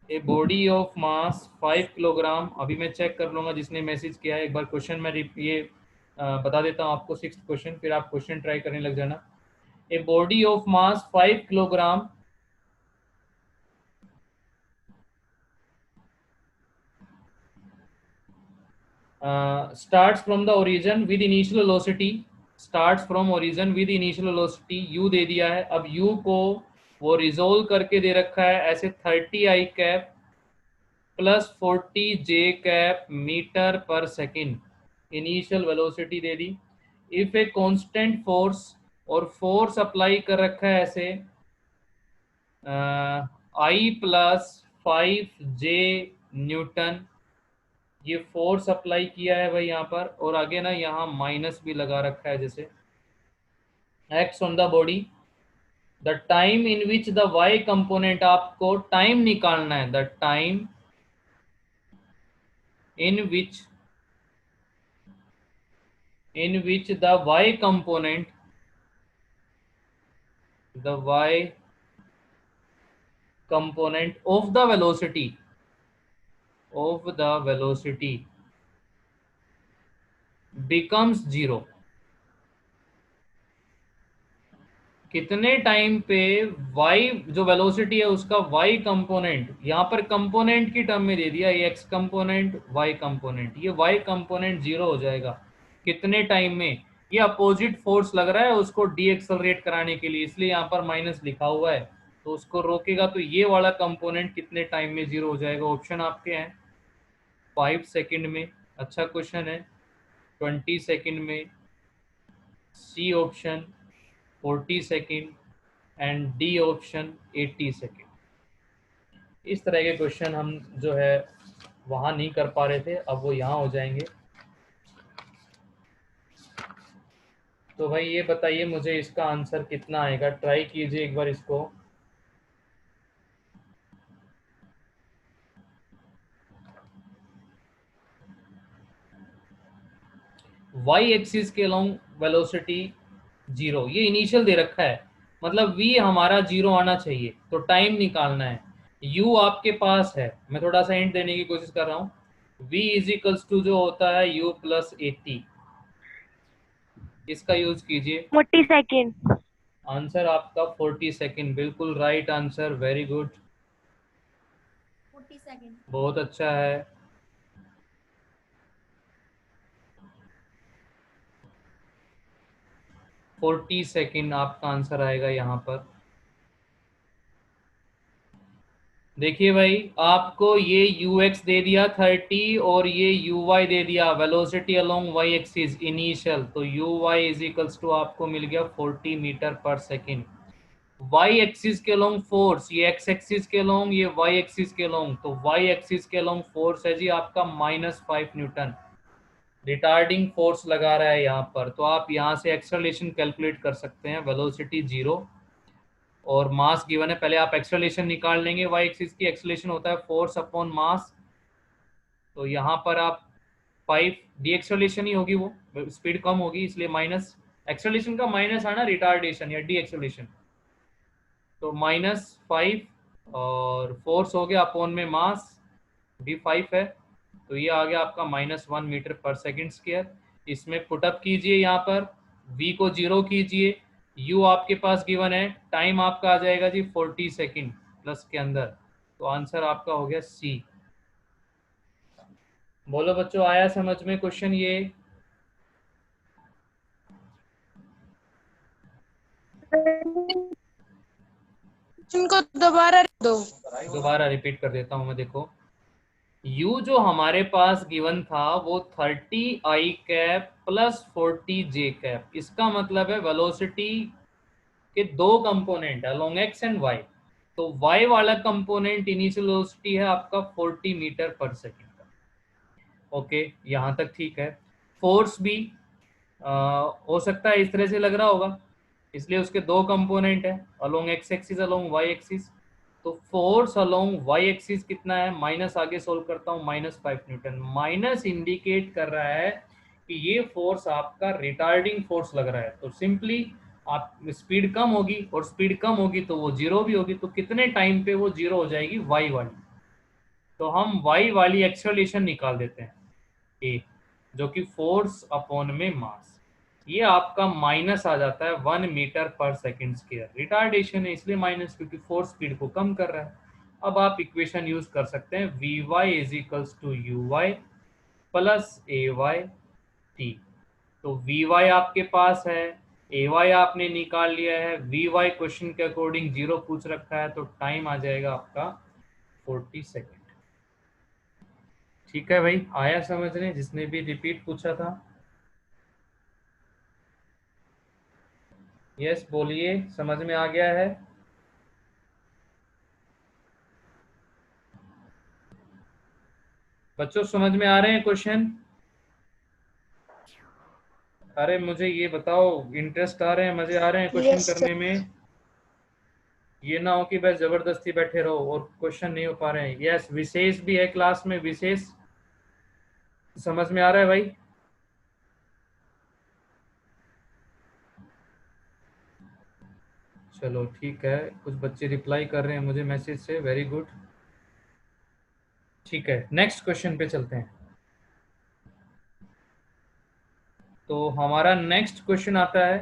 a body of mass 5 kilogram. अभी मैं चेक कर लूँगा जिसने मैसेज किया है, एक बार क्वेश्चन मैं ये बता देता हूँ आपको 6th क्वेश्चन, फिर आप क्वेश्चन ट्राई करने लग जाना। A body of mass 5 kilogram starts from the origin with initial velocity, starts from origin with initial velocity, u दे दिया है। अब u को वो रिजोल्व करके दे रखा है ऐसे 30 i cap plus 40 j cap metre per second, initial velocity दे दी। इफ ए कांस्टेंट फोर्स, और फोर्स अप्लाई कर रखा है ऐसे आई प्लस 5j न्यूटन, ये फोर्स अप्लाई किया है भाई यहाँ पर। और आगे ना यहाँ माइनस भी लगा रखा है जैसे X on the body, the time in which the Y component, आपको टाइम निकालना है, the time in which the Y component, the Y component of the velocity, of the velocity becomes zero. कितने time पे y जो velocity है उसका y component, यहाँ पर कंपोनेंट की टर्म में दे दिया, ये x कंपोनेंट y कंपोनेंट, ये y कंपोनेंट जीरो हो जाएगा। कितने टाइम में? ये अपोजिट फोर्स लग रहा है उसको डी एक्सलरेट कराने के लिए, इसलिए यहाँ पर माइनस लिखा हुआ है, तो उसको रोकेगा तो ये वाला कंपोनेंट कितने टाइम में जीरो हो जाएगा। ऑप्शन आपके हैं 5 सेकेंड में, अच्छा क्वेश्चन है, 20 सेकेंड में, C option 40 second, and D option 80 second. इस तरह के क्वेश्चन हम जो है वहां नहीं कर पा रहे थे, अब वो यहाँ हो जाएंगे। तो भाई ये बताइए मुझे इसका आंसर कितना आएगा, ट्राई कीजिए एक बार इसको। वाई एक्सिस के लॉन्ग वेलोसिटी जीरो, ये इनिशियल दे रखा है, मतलब v हमारा जीरो आना चाहिए, तो टाइम निकालना है। u आपके पास है, मैं थोड़ा सा हिंट देने की कोशिश कर रहा हूँ, v इज इक्वल्स टू जो होता है u प्लस 80, इसका यूज कीजिए। 40 सेकेंड। आंसर आपका 40 सेकेंड, बिल्कुल right answer, very good, 40 second. बहुत अच्छा है। फोर्टी सेकेंड आपका आंसर आएगा यहाँ पर। देखिए भाई, आपको ये ux दे दिया 30 और ये uy दे दिया velocity along y axis initial, तो uy इज इक्वल्स टू आपको मिल गया 40 metre per second. y axis के अलोंग फोर्स, ये x एक्सिस के अलोंग, ये y एक्सिस के अलोंग, तो y एक्सिस के अलोंग फोर्स है जी आपका -5 न्यूटन, रिटार्डिंग फोर्स लगा रहा है यहाँ पर। तो आप यहाँ से एक्सेलरेशन कैलकुलेट कर सकते हैं, वेलोसिटी जीरो और मास गिवन है, पहले आप एक्सेलरेशन निकाल लेंगे, वाई एक्सिस की एक्सेलरेशन होता है फोर्स अपॉन मास, तो यहाँ पर आप 5 डी एक्सेलरेशन ही होगी, वो स्पीड कम होगी इसलिए माइनस, एक्सेलरेशन का माइनस आना रिटार्डेशन या डी एक्सेलरेशन, तो -5 और फोर्स हो गया अपॉन में मास, भी 5 है, तो ये आ गया आपका -1 मीटर पर सेकेंड स्क्वायर। इसमें पुटअप कीजिए, यहाँ पर v को 0 कीजिए, u आपके पास गिवन है, टाइम आपका आ जाएगा जी 40 सेकेंड प्लस के अंदर, तो आंसर आपका हो गया सी। बोलो बच्चों, आया समझ में क्वेश्चन ये? इनको दोबारा दो। दोबारा रिपीट कर देता हूं मैं, देखो u जो हमारे पास गिवन था वो 30 i cap plus 40 j cap, इसका मतलब है वेलोसिटी के दो component along x and y। तो y वाला कंपोनेंट इनिशियल वेलोसिटी है आपका 40 मीटर पर सेकेंड का। ओके, यहाँ तक ठीक है। फोर्स भी हो सकता है इस तरह से लग रहा होगा, इसलिए उसके दो कंपोनेंट है along x axis along y axis. तो फोर्स अलोंग y एक्सिस कितना है, माइनस, आगे सोल्व करता हूँ, -5 न्यूटन। माइनस इंडिकेट कर रहा है कि ये फोर्स आपका रिटार्डिंग फोर्स लग रहा है। तो सिंपली आप स्पीड कम होगी और स्पीड कम होगी तो वो जीरो भी होगी, तो कितने टाइम पे वो जीरो हो जाएगी, y वाली। तो हम y वाली एक्सेलरेशन निकाल देते हैं a, जो कि फोर्स अपॉन में मास, ये आपका माइनस आ जाता है 1 metre per second square. Retardation है इसलिए माइनस, क्योंकि फोर्स स्पीड को कम कर रहा है। अब आप इक्वेशन यूज कर सकते हैं, vy is equals to uy plus ay t। तो vy आपके पास है, ay आपने निकाल लिया है, vy क्वेश्चन के अकॉर्डिंग 0 पूछ रखा है, तो टाइम आ जाएगा आपका 40 सेकेंड। ठीक है भाई, आया समझने जिसने भी रिपीट पूछा था? यस बोलिए, समझ में आ गया है? बच्चों समझ में आ रहे हैं क्वेश्चन? अरे मुझे ये बताओ, इंटरेस्ट आ रहे हैं, मजे आ रहे हैं क्वेश्चन Yes, करने में? ये ना हो कि बस जबरदस्ती बैठे रहो और क्वेश्चन नहीं हो पा रहे हैं। यस, विशेष भी है क्लास में, विशेष समझ में आ रहा है भाई? चलो ठीक है, कुछ बच्चे रिप्लाई कर रहे हैं मुझे मैसेज से, वेरी गुड। ठीक है, नेक्स्ट क्वेश्चन पे चलते हैं। तो हमारा नेक्स्ट क्वेश्चन आता है,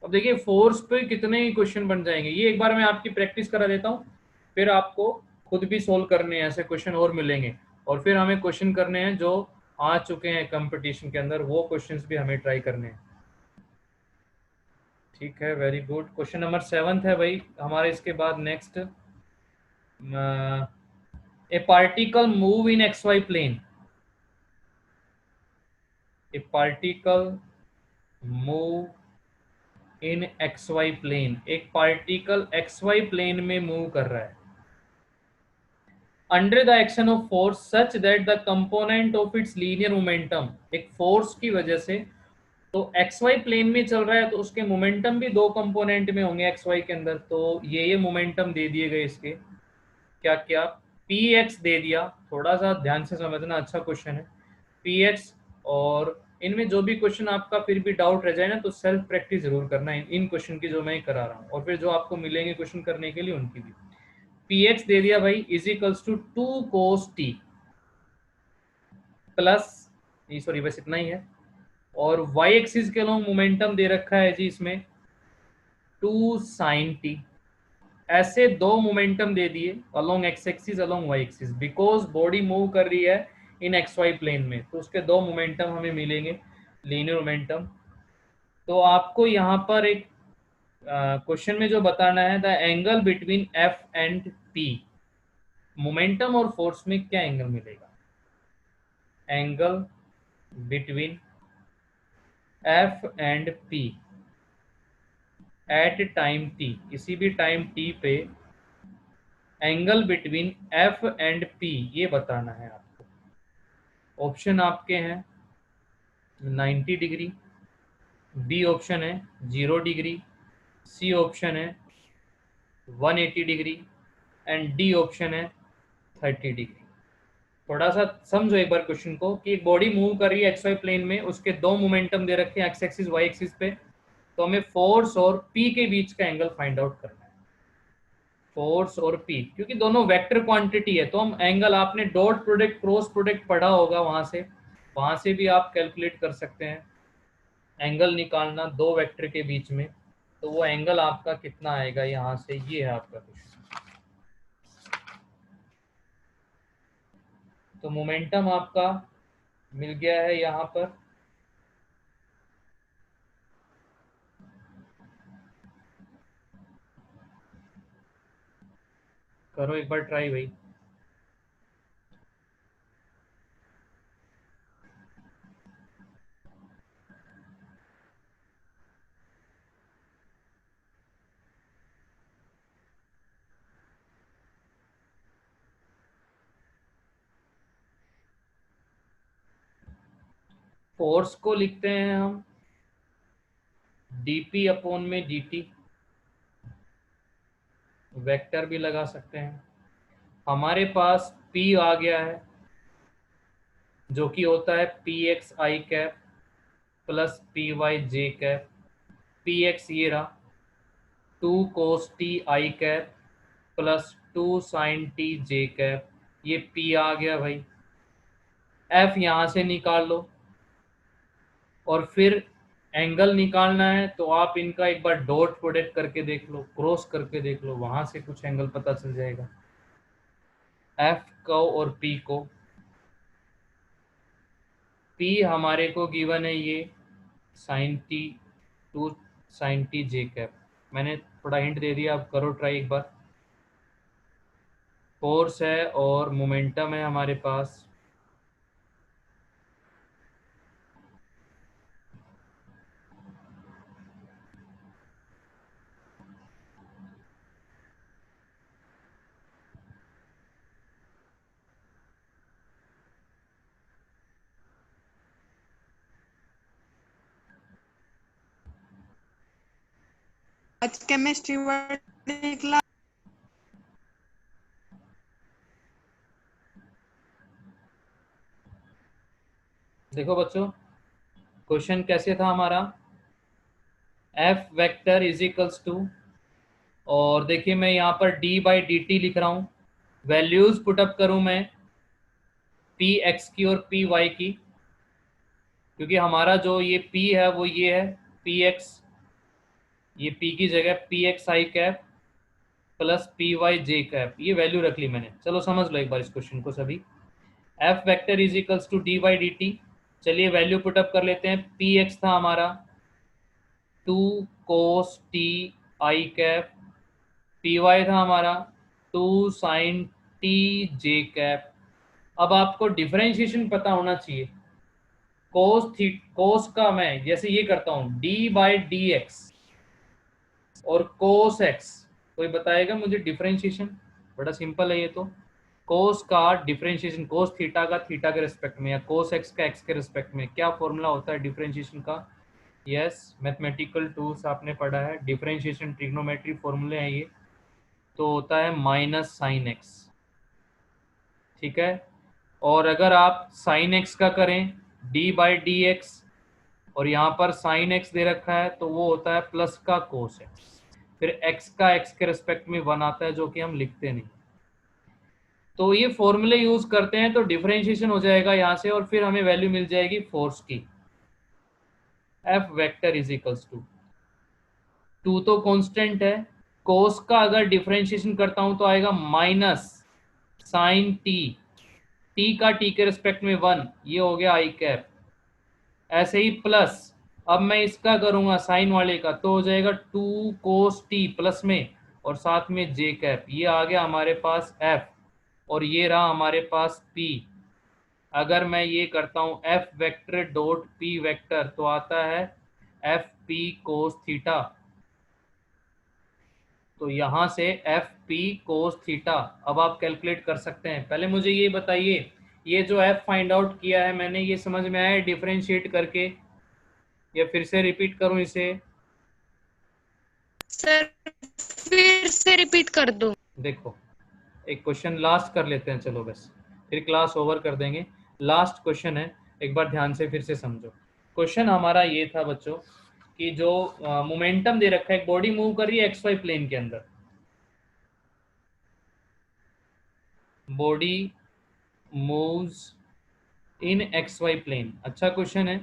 अब देखिए फोर्स पे कितने ही क्वेश्चन बन जाएंगे, ये एक बार मैं आपकी प्रैक्टिस करा देता हूँ, फिर आपको खुद भी सोल्व करने हैं, ऐसे क्वेश्चन और मिलेंगे। और फिर हमें क्वेश्चन करने हैं जो आ चुके हैं कंपटीशन के अंदर, वो क्वेश्चंस भी हमें ट्राई करने हैं। ठीक है, वेरी गुड। क्वेश्चन नंबर 7 है भाई हमारे, इसके बाद next, a particle move in X Y plane, a particle move in X Y plane, एक पार्टिकल एक्स वाई प्लेन में मूव कर रहा है under the action of force such that the component of its linear momentum, एक force की वजह से, तो एक्स वाई प्लेन में चल रहा है तो उसके मोमेंटम भी दो कंपोनेंट में होंगे एक्स वाई के अंदर। तो ये मोमेंटम दे दिए गए इसके, क्या क्या, पी एक्स दे दिया, थोड़ा सा ध्यान से समझना, अच्छा क्वेश्चन है, पी एक्स। और इनमें जो भी क्वेश्चन आपका फिर भी डाउट रह जाए ना, तो सेल्फ प्रैक्टिस जरूर करना इन क्वेश्चन की जो मैं करा रहा हूँ, और फिर जो आपको मिलेंगे क्वेश्चन करने के लिए उनकी भी। पी एक्स दे दिया भाई, is equals to 2 cos t plus, sorry बस इतना ही है। और y एक्सिस के अलोंग मोमेंटम दे रखा है जी इसमें 2 sin t। ऐसे दो मोमेंटम दे दिए along x axis along y axis, because body move कर रही है इन एक्स वाई प्लेन में, तो उसके दो मोमेंटम हमें मिलेंगे, लीनियर मोमेंटम। तो आपको यहाँ पर एक क्वेश्चन में जो बताना है, the angle between f and p, momentum और फोर्स में क्या एंगल मिलेगा, angle between f and p at time t, किसी भी टाइम t पे angle between f and p ये बताना है आपको। ऑप्शन आपके हैं 90 डिग्री, बी ऑप्शन है 0 डिग्री, सी ऑप्शन है 180 डिग्री एंड डी ऑप्शन है 30 डिग्री। थोड़ा सा समझो एक बार क्वेश्चन को, कि एक बॉडी मूव कर रही है एक्स वाई प्लेन में, उसके दो मोमेंटम दे रखे हैं एक्स एक्सिस वाई एक्सिस पे, तो हमें फोर्स और पी के बीच का एंगल फाइंड आउट करना है, फोर्स और पी, क्योंकि दोनों वेक्टर क्वांटिटी है, तो हम एंगल, आपने डॉट प्रोडक्ट क्रॉस प्रोडक्ट पढ़ा होगा, वहां से भी आप कैलकुलेट कर सकते हैं एंगल निकालना दो वेक्टर के बीच में। तो वो एंगल आपका कितना आएगा यहाँ से, ये है आपका क्वेश्चन। तो मोमेंटम आपका मिल गया है यहाँ पर, करो एक बार ट्राई भाई। फोर्स को लिखते हैं हम dp अपॉन में dt, वेक्टर भी लगा सकते हैं। हमारे पास p आ गया है जो कि होता है px i cap plus py j cap. px ये रहा 2 cos t i cap plus 2 sin t j cap. ये p आ गया भाई। f यहाँ से निकाल लो और फिर एंगल निकालना है तो आप इनका एक बार डॉट प्रोडक्ट करके देख लो, क्रॉस करके देख लो, वहां से कुछ एंगल पता चल जाएगा। f को और p को, p हमारे को गिवन है ये sin t 2 sin t j cap. मैंने थोड़ा हिंट दे दिया, अब करो ट्राई एक बार। फोर्स है और मोमेंटम है हमारे पास। आज केमिस्ट्री वर्ड निकला। देखो बच्चों, क्वेश्चन कैसे था हमारा, f vector is equals to, और देखिए मैं यहाँ पर d बाई डी टी लिख रहा हूँ। वैल्यूज पुटअप करूँ मैं पी एक्स की और पी वाई की, क्योंकि हमारा जो ये p है वो ये है पी एक्स, ये p की जगह पी एक्स आई कैप प्लस पी वाई जे कैप, ये वैल्यू रख ली मैंने। चलो समझ लो एक बार इस क्वेश्चन को सभी। f vector is equals to D by D T. चलिए वैल्यू पुटअप कर लेते हैं। पी एक्स था हमारा 2 cos t i cap, P Y था हमारा 2 sin t j कैप। अब आपको डिफरेंशिएशन पता होना चाहिए। कोस का मैं जैसे ये करता हूँ d बाई डी एक्स और कोस एक्स, कोई बताएगा मुझे डिफरेंशिएशन? बड़ा सिंपल है ये तो। कोस का डिफरेंशिएशन, कोस थीटा का थीटा के रिस्पेक्ट में या कोस एक्स का एक्स के रिस्पेक्ट में क्या फॉर्मूला होता है डिफरेंशिएशन का? यस, मैथमेटिकल टूल्स आपने पढ़ा है, डिफरेंशिएशन ट्रिग्नोमेट्री फॉर्मूले हैं ये। तो होता है माइनस साइन एक्स, ठीक है। और अगर आप साइन एक्स का करें d बाई डी एक्स और यहाँ पर साइन एक्स दे रखा है तो वो होता है प्लस का कोस एक्स, फिर x का x के रिस्पेक्ट में 1 आता है जो कि हम लिखते नहीं। तो ये फॉर्मूले यूज करते हैं तो डिफरेंशिएशन हो जाएगा यहाँ से और फिर हमें वैल्यू मिल जाएगी फोर्स की। f vector is equals to 2 तो कांस्टेंट है, कोस का अगर डिफरेंशिएशन करता हूं तो आएगा माइनस साइन टी, टी का टी के रिस्पेक्ट में 1, ये हो गया आई कैप। ऐसे ही प्लस अब मैं इसका करूंगा साइन वाले का तो हो जाएगा 2 कोस टी प्लस में और साथ में जे कैप। ये आ गया हमारे पास f और ये रहा हमारे पास p। अगर मैं ये करता हूं f vector dot p vector तो आता है एफ पी कोस थीटा। तो यहां से एफ पी कोस थीटा अब आप कैलकुलेट कर सकते हैं। पहले मुझे ये बताइए, ये जो एफ फाइंड आउट किया है मैंने, ये समझ में आया डिफरेंशिएट करके, या फिर से रिपीट करूं इसे? सर फिर से रिपीट कर दो। देखो एक क्वेश्चन लास्ट कर लेते हैं, चलो बस फिर क्लास ओवर कर देंगे। लास्ट क्वेश्चन है, एक बार ध्यान से फिर से समझो। क्वेश्चन हमारा ये था बच्चों कि जो मोमेंटम दे रखा है, एक बॉडी मूव कर रही है एक्स वाई प्लेन के अंदर, body moves in X Y plane. अच्छा क्वेश्चन है।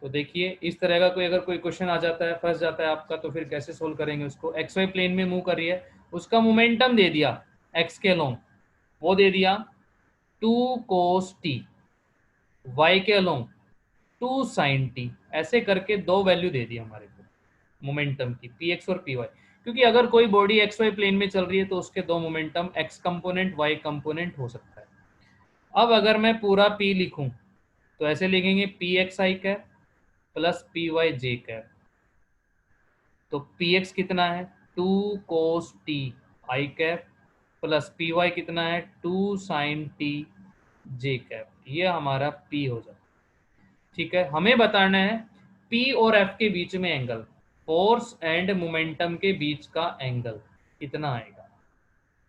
तो देखिए इस तरह का कोई अगर कोई क्वेश्चन आ जाता है, फंस जाता है आपका, तो फिर कैसे सोल्व करेंगे उसको? एक्स वाई प्लेन में मूव कर रही है, उसका मोमेंटम दे दिया एक्स के अलोंग, वो दे दिया 2 cos t, y के अलोंग 2 sin t, ऐसे करके दो वैल्यू दे दी हमारे को मोमेंटम की, px और py। क्योंकि अगर कोई बॉडी एक्स वाई प्लेन में चल रही है तो उसके दो momentum X component Y component हो सकता है। अब अगर मैं पूरा पी लिखूं तो ऐसे लिखेंगे पी एक्स आई कैप प्लस पी वाई जे कैप। तो पी एक्स कितना है 2 cos T I cap plus P Y कितना है 2 sin टी जे कैप। ये हमारा पी हो जाता है। ठीक है, हमें बताना है पी और एफ के बीच में एंगल, फोर्स एंड मोमेंटम के बीच का एंगल कितना आएगा।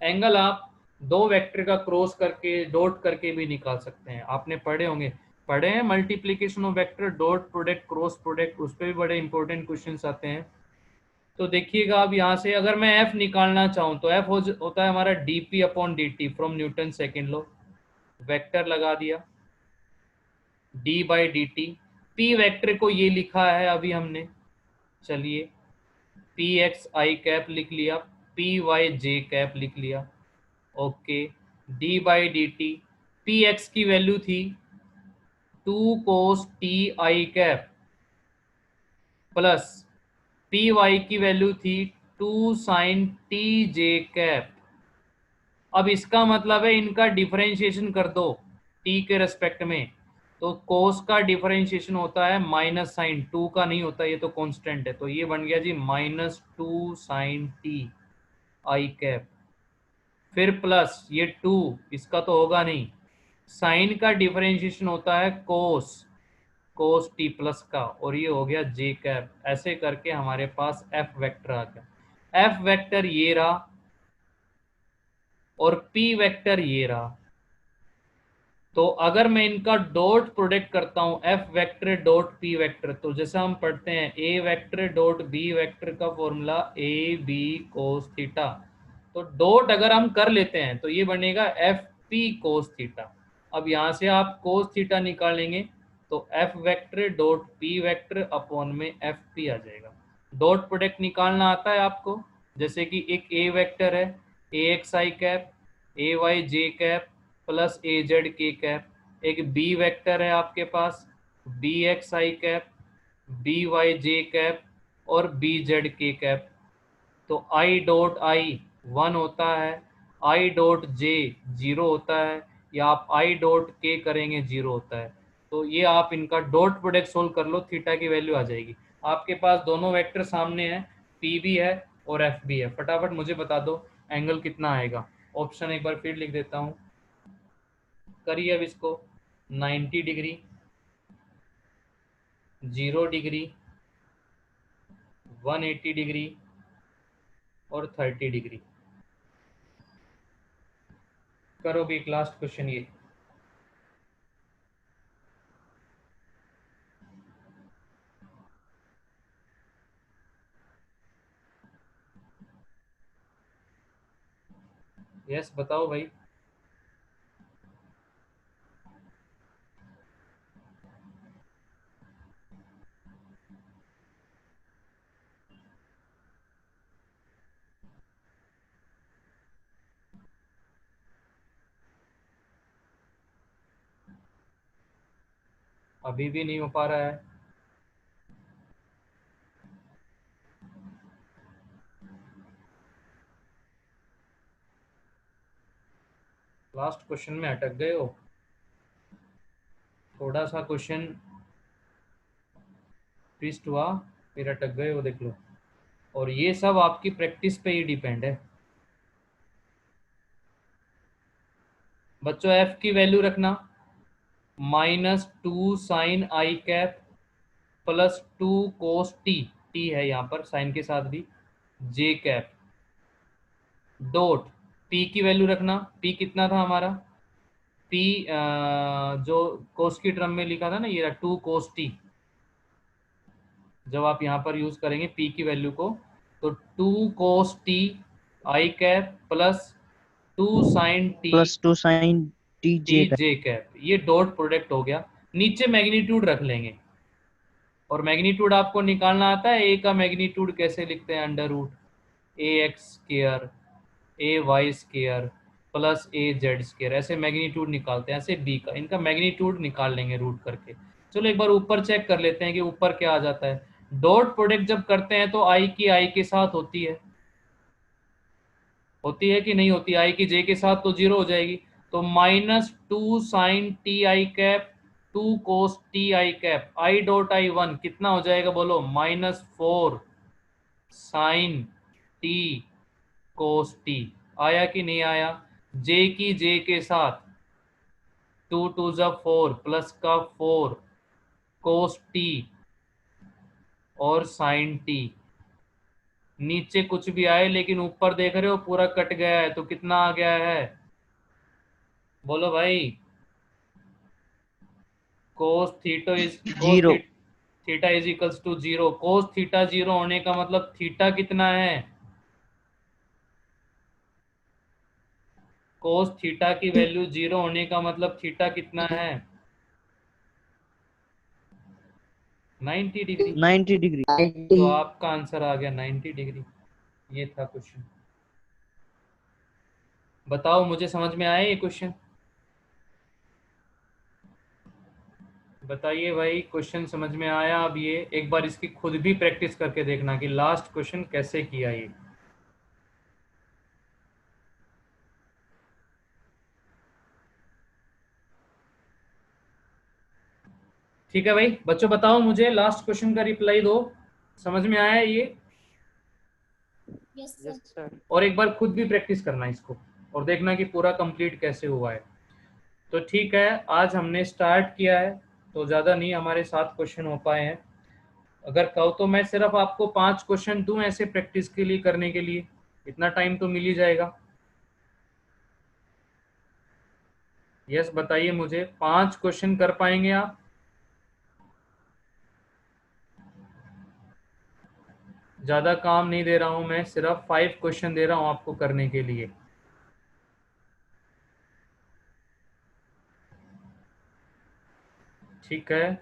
एंगल आप दो वेक्टर का क्रॉस करके डॉट करके भी निकाल सकते हैं। आपने पढ़े हैं multiplication of vector, dot product, cross product, उस पर भी बड़े इंपॉर्टेंट क्वेश्चंस आते हैं। तो देखिएगा अब यहाँ से अगर मैं एफ निकालना चाहूँ तो एफ होता है हमारा D p upon D T from Newton second law. Vector लगा दिया D by D T, P vector को ये लिखा है अभी हमने, चलिए पी एक्स आई कैप लिख लिया, पी वाई जे कैप लिख लिया। Okay, D by D T, P X की वैल्यू थी 2 cos T I cap plus P Y की वैल्यू थी 2 sin टी जे कैप। अब इसका मतलब है इनका डिफरेंशिएशन कर दो टी के रेस्पेक्ट में, तो कोस का डिफरेंशिएशन होता है माइनस साइन, 2 का नहीं होता, ये तो कांस्टेंट है। तो ये बन गया जी -2 sin टी आई कैप, फिर प्लस ये 2, इसका तो होगा नहीं, साइन का डिफरेंशिएशन होता है कोस टी प्लस का, और ये हो गया जे कैप। ऐसे करके हमारे पास एफ वेक्टर आ गया। एफ वेक्टर ये रहा और पी वेक्टर ये रहा। तो अगर मैं इनका डॉट प्रोडक्ट करता हूं F vector dot P vector, तो जैसा हम पढ़ते हैं A vector dot B vector का formula A B cos theta, तो डॉट अगर हम कर लेते हैं तो ये बनेगा एफ पी कोस थीटा। अब यहां से आप कोस थीटा निकालेंगे तो F vector dot P vector upon में एफ पी आ जाएगा। डॉट प्रोडक्ट निकालना आता है आपको, जैसे कि एक ए वेक्टर है A x I cap A y J cap plus A z k cap, एक बी वेक्टर है आपके पास बी एक्स आई कैप बी वाई जे कैप और बी जेड के कैप। तो आई डॉट आई 1 होता है, आई डॉट जे 0 होता है, या आप आई डॉट के करेंगे 0 होता है। तो ये आप इनका डॉट प्रोडक्ट सोल्व कर लो, थीटा की वैल्यू आ जाएगी। आपके पास दोनों वेक्टर सामने हैं, पी भी है और एफ भी है। फटाफट मुझे बता दो एंगल कितना आएगा। ऑप्शन एक बार फिर लिख देता हूँ, करिए अब इसको 90 डिग्री, 0 डिग्री, 180 डिग्री और 30 डिग्री। करो भी एक लास्ट क्वेश्चन ये। यस बताओ भाई। अभी भी नहीं हो पा रहा है। लास्ट क्वेश्चन में अटक गए हो, थोड़ा सा क्वेश्चन ट्विस्ट हुआ फिर अटक गए हो, देख लो। और ये सब आपकी प्रैक्टिस पे ही डिपेंड है बच्चों। एफ की वैल्यू रखना -2 sin i cap plus 2 cos t, t है यहाँ पर साइन के साथ भी, जे कैप डॉट पी की वैल्यू रखना। पी कितना था हमारा, पी जो कोस की टर्म में लिखा था ना, ये 2 cos टी। जब आप यहाँ पर यूज करेंगे पी की वैल्यू को, तो 2 cos T I cap plus 2 sin T plus 2 sin T J cap, ये डॉट प्रोडक्ट हो गया। नीचे मैग्नीट्यूड रख लेंगे, और मैग्नीट्यूड आपको निकालना आता है। ए का मैग्नीट्यूड कैसे लिखते हैं, under root A x square A Y square plus A Z square, ऐसे मैग्नीट्यूड निकालते हैं। ऐसे बी का इनका मैग्नीट्यूड निकाल लेंगे रूट करके। चलो एक बार ऊपर चेक कर लेते हैं कि ऊपर क्या आ जाता है। डॉट प्रोडक्ट जब करते हैं तो आई की आई के साथ होती है, होती है कि नहीं होती? आई की जे के साथ तो 0 हो जाएगी। तो -2 sin T I cap 2 cos T I cap I dot I one कितना हो जाएगा बोलो? -4 sin टी cos टी। आया कि नहीं आया? जे की जे के साथ 2 2 जा 4 प्लस का 4 cos टी और sin टी। नीचे कुछ भी आए लेकिन ऊपर देख रहे हो पूरा कट गया है, तो कितना आ गया है बोलो भाई? cos theta is Zero. Theta is equals to 0। cos theta 0 होने का मतलब थीटा कितना है? cos थीटा की वैल्यू 0 होने का मतलब थीटा कितना है? 90 डिग्री। 90 degree. तो आपका आंसर आ गया 90 डिग्री। ये था क्वेश्चन। बताओ मुझे समझ में आया ये क्वेश्चन? बताइए भाई, क्वेश्चन समझ में आया? अब ये एक बार इसकी खुद भी प्रैक्टिस करके देखना कि लास्ट क्वेश्चन कैसे किया ये। ठीक है भाई बच्चों, बताओ मुझे लास्ट क्वेश्चन का रिप्लाई दो। समझ में आया ये? Yes Yes, sir. sir. और एक बार खुद भी प्रैक्टिस करना इसको और देखना कि पूरा कंप्लीट कैसे हुआ है। तो ठीक है, आज हमने स्टार्ट किया है तो ज़्यादा नहीं, हमारे 7 क्वेश्चन हो पाए हैं। अगर कहो तो मैं सिर्फ आपको 5 क्वेश्चन दूं ऐसे प्रैक्टिस के लिए करने के लिए, इतना टाइम तो मिल ही जाएगा। यस बताइए मुझे, 5 क्वेश्चन कर पाएंगे आप? ज़्यादा काम नहीं दे रहा हूं मैं, सिर्फ 5 क्वेश्चन दे रहा हूं आपको करने के लिए। ठीक है,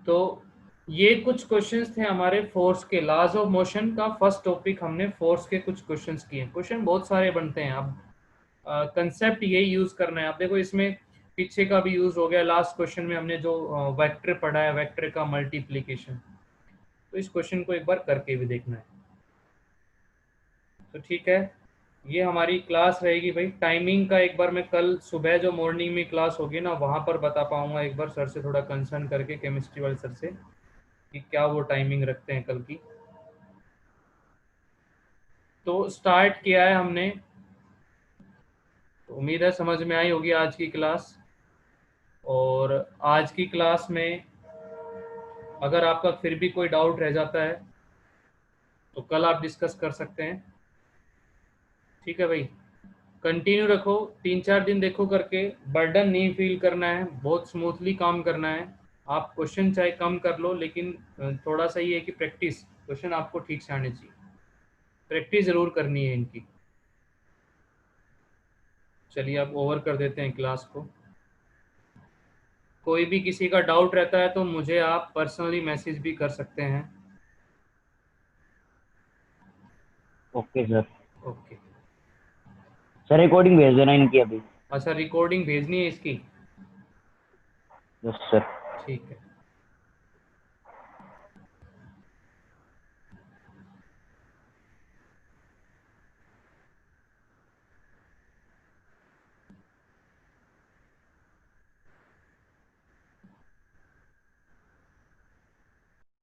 तो ये कुछ क्वेश्चंस थे हमारे फोर्स के, लॉज ऑफ मोशन का फर्स्ट टॉपिक हमने फोर्स के कुछ क्वेश्चंस किए। क्वेश्चन बहुत सारे बनते हैं, अब कंसेप्ट यही यूज करना है। आप देखो इसमें पीछे का भी यूज हो गया, लास्ट क्वेश्चन में हमने जो वेक्टर पढ़ा है, वेक्टर का मल्टीप्लीकेशन, तो इस क्वेश्चन को एक बार करके भी देखना है। तो ठीक है, ये हमारी क्लास रहेगी भाई। टाइमिंग का एक बार मैं कल सुबह जो मॉर्निंग में क्लास होगी ना वहाँ पर बता पाऊंगा, एक बार सर से थोड़ा कंसर्न करके, केमिस्ट्री वाले सर से, कि क्या वो टाइमिंग रखते हैं कल की। तो स्टार्ट किया है हमने, तो उम्मीद है समझ में आई होगी आज की क्लास। और आज की क्लास में अगर आपका फिर भी कोई डाउट रह जाता है तो कल आप डिस्कस कर सकते हैं। ठीक है भाई, कंटिन्यू रखो, 3-4 दिन देखो करके, बर्डन नहीं फील करना है, बहुत स्मूथली काम करना है। आप क्वेश्चन चाहे कम कर लो, लेकिन थोड़ा सा ये है कि प्रैक्टिस, क्वेश्चन आपको ठीक से आने चाहिए, प्रैक्टिस ज़रूर करनी है इनकी। चलिए अब ओवर कर देते हैं क्लास को। कोई भी किसी का डाउट रहता है तो मुझे आप पर्सनली मैसेज भी कर सकते हैं। Okay sir. Okay, sir recording भेज देना इनकी अभी। अच्छा रिकॉर्डिंग भेजनी है इसकी? Yes sir. ठीक है।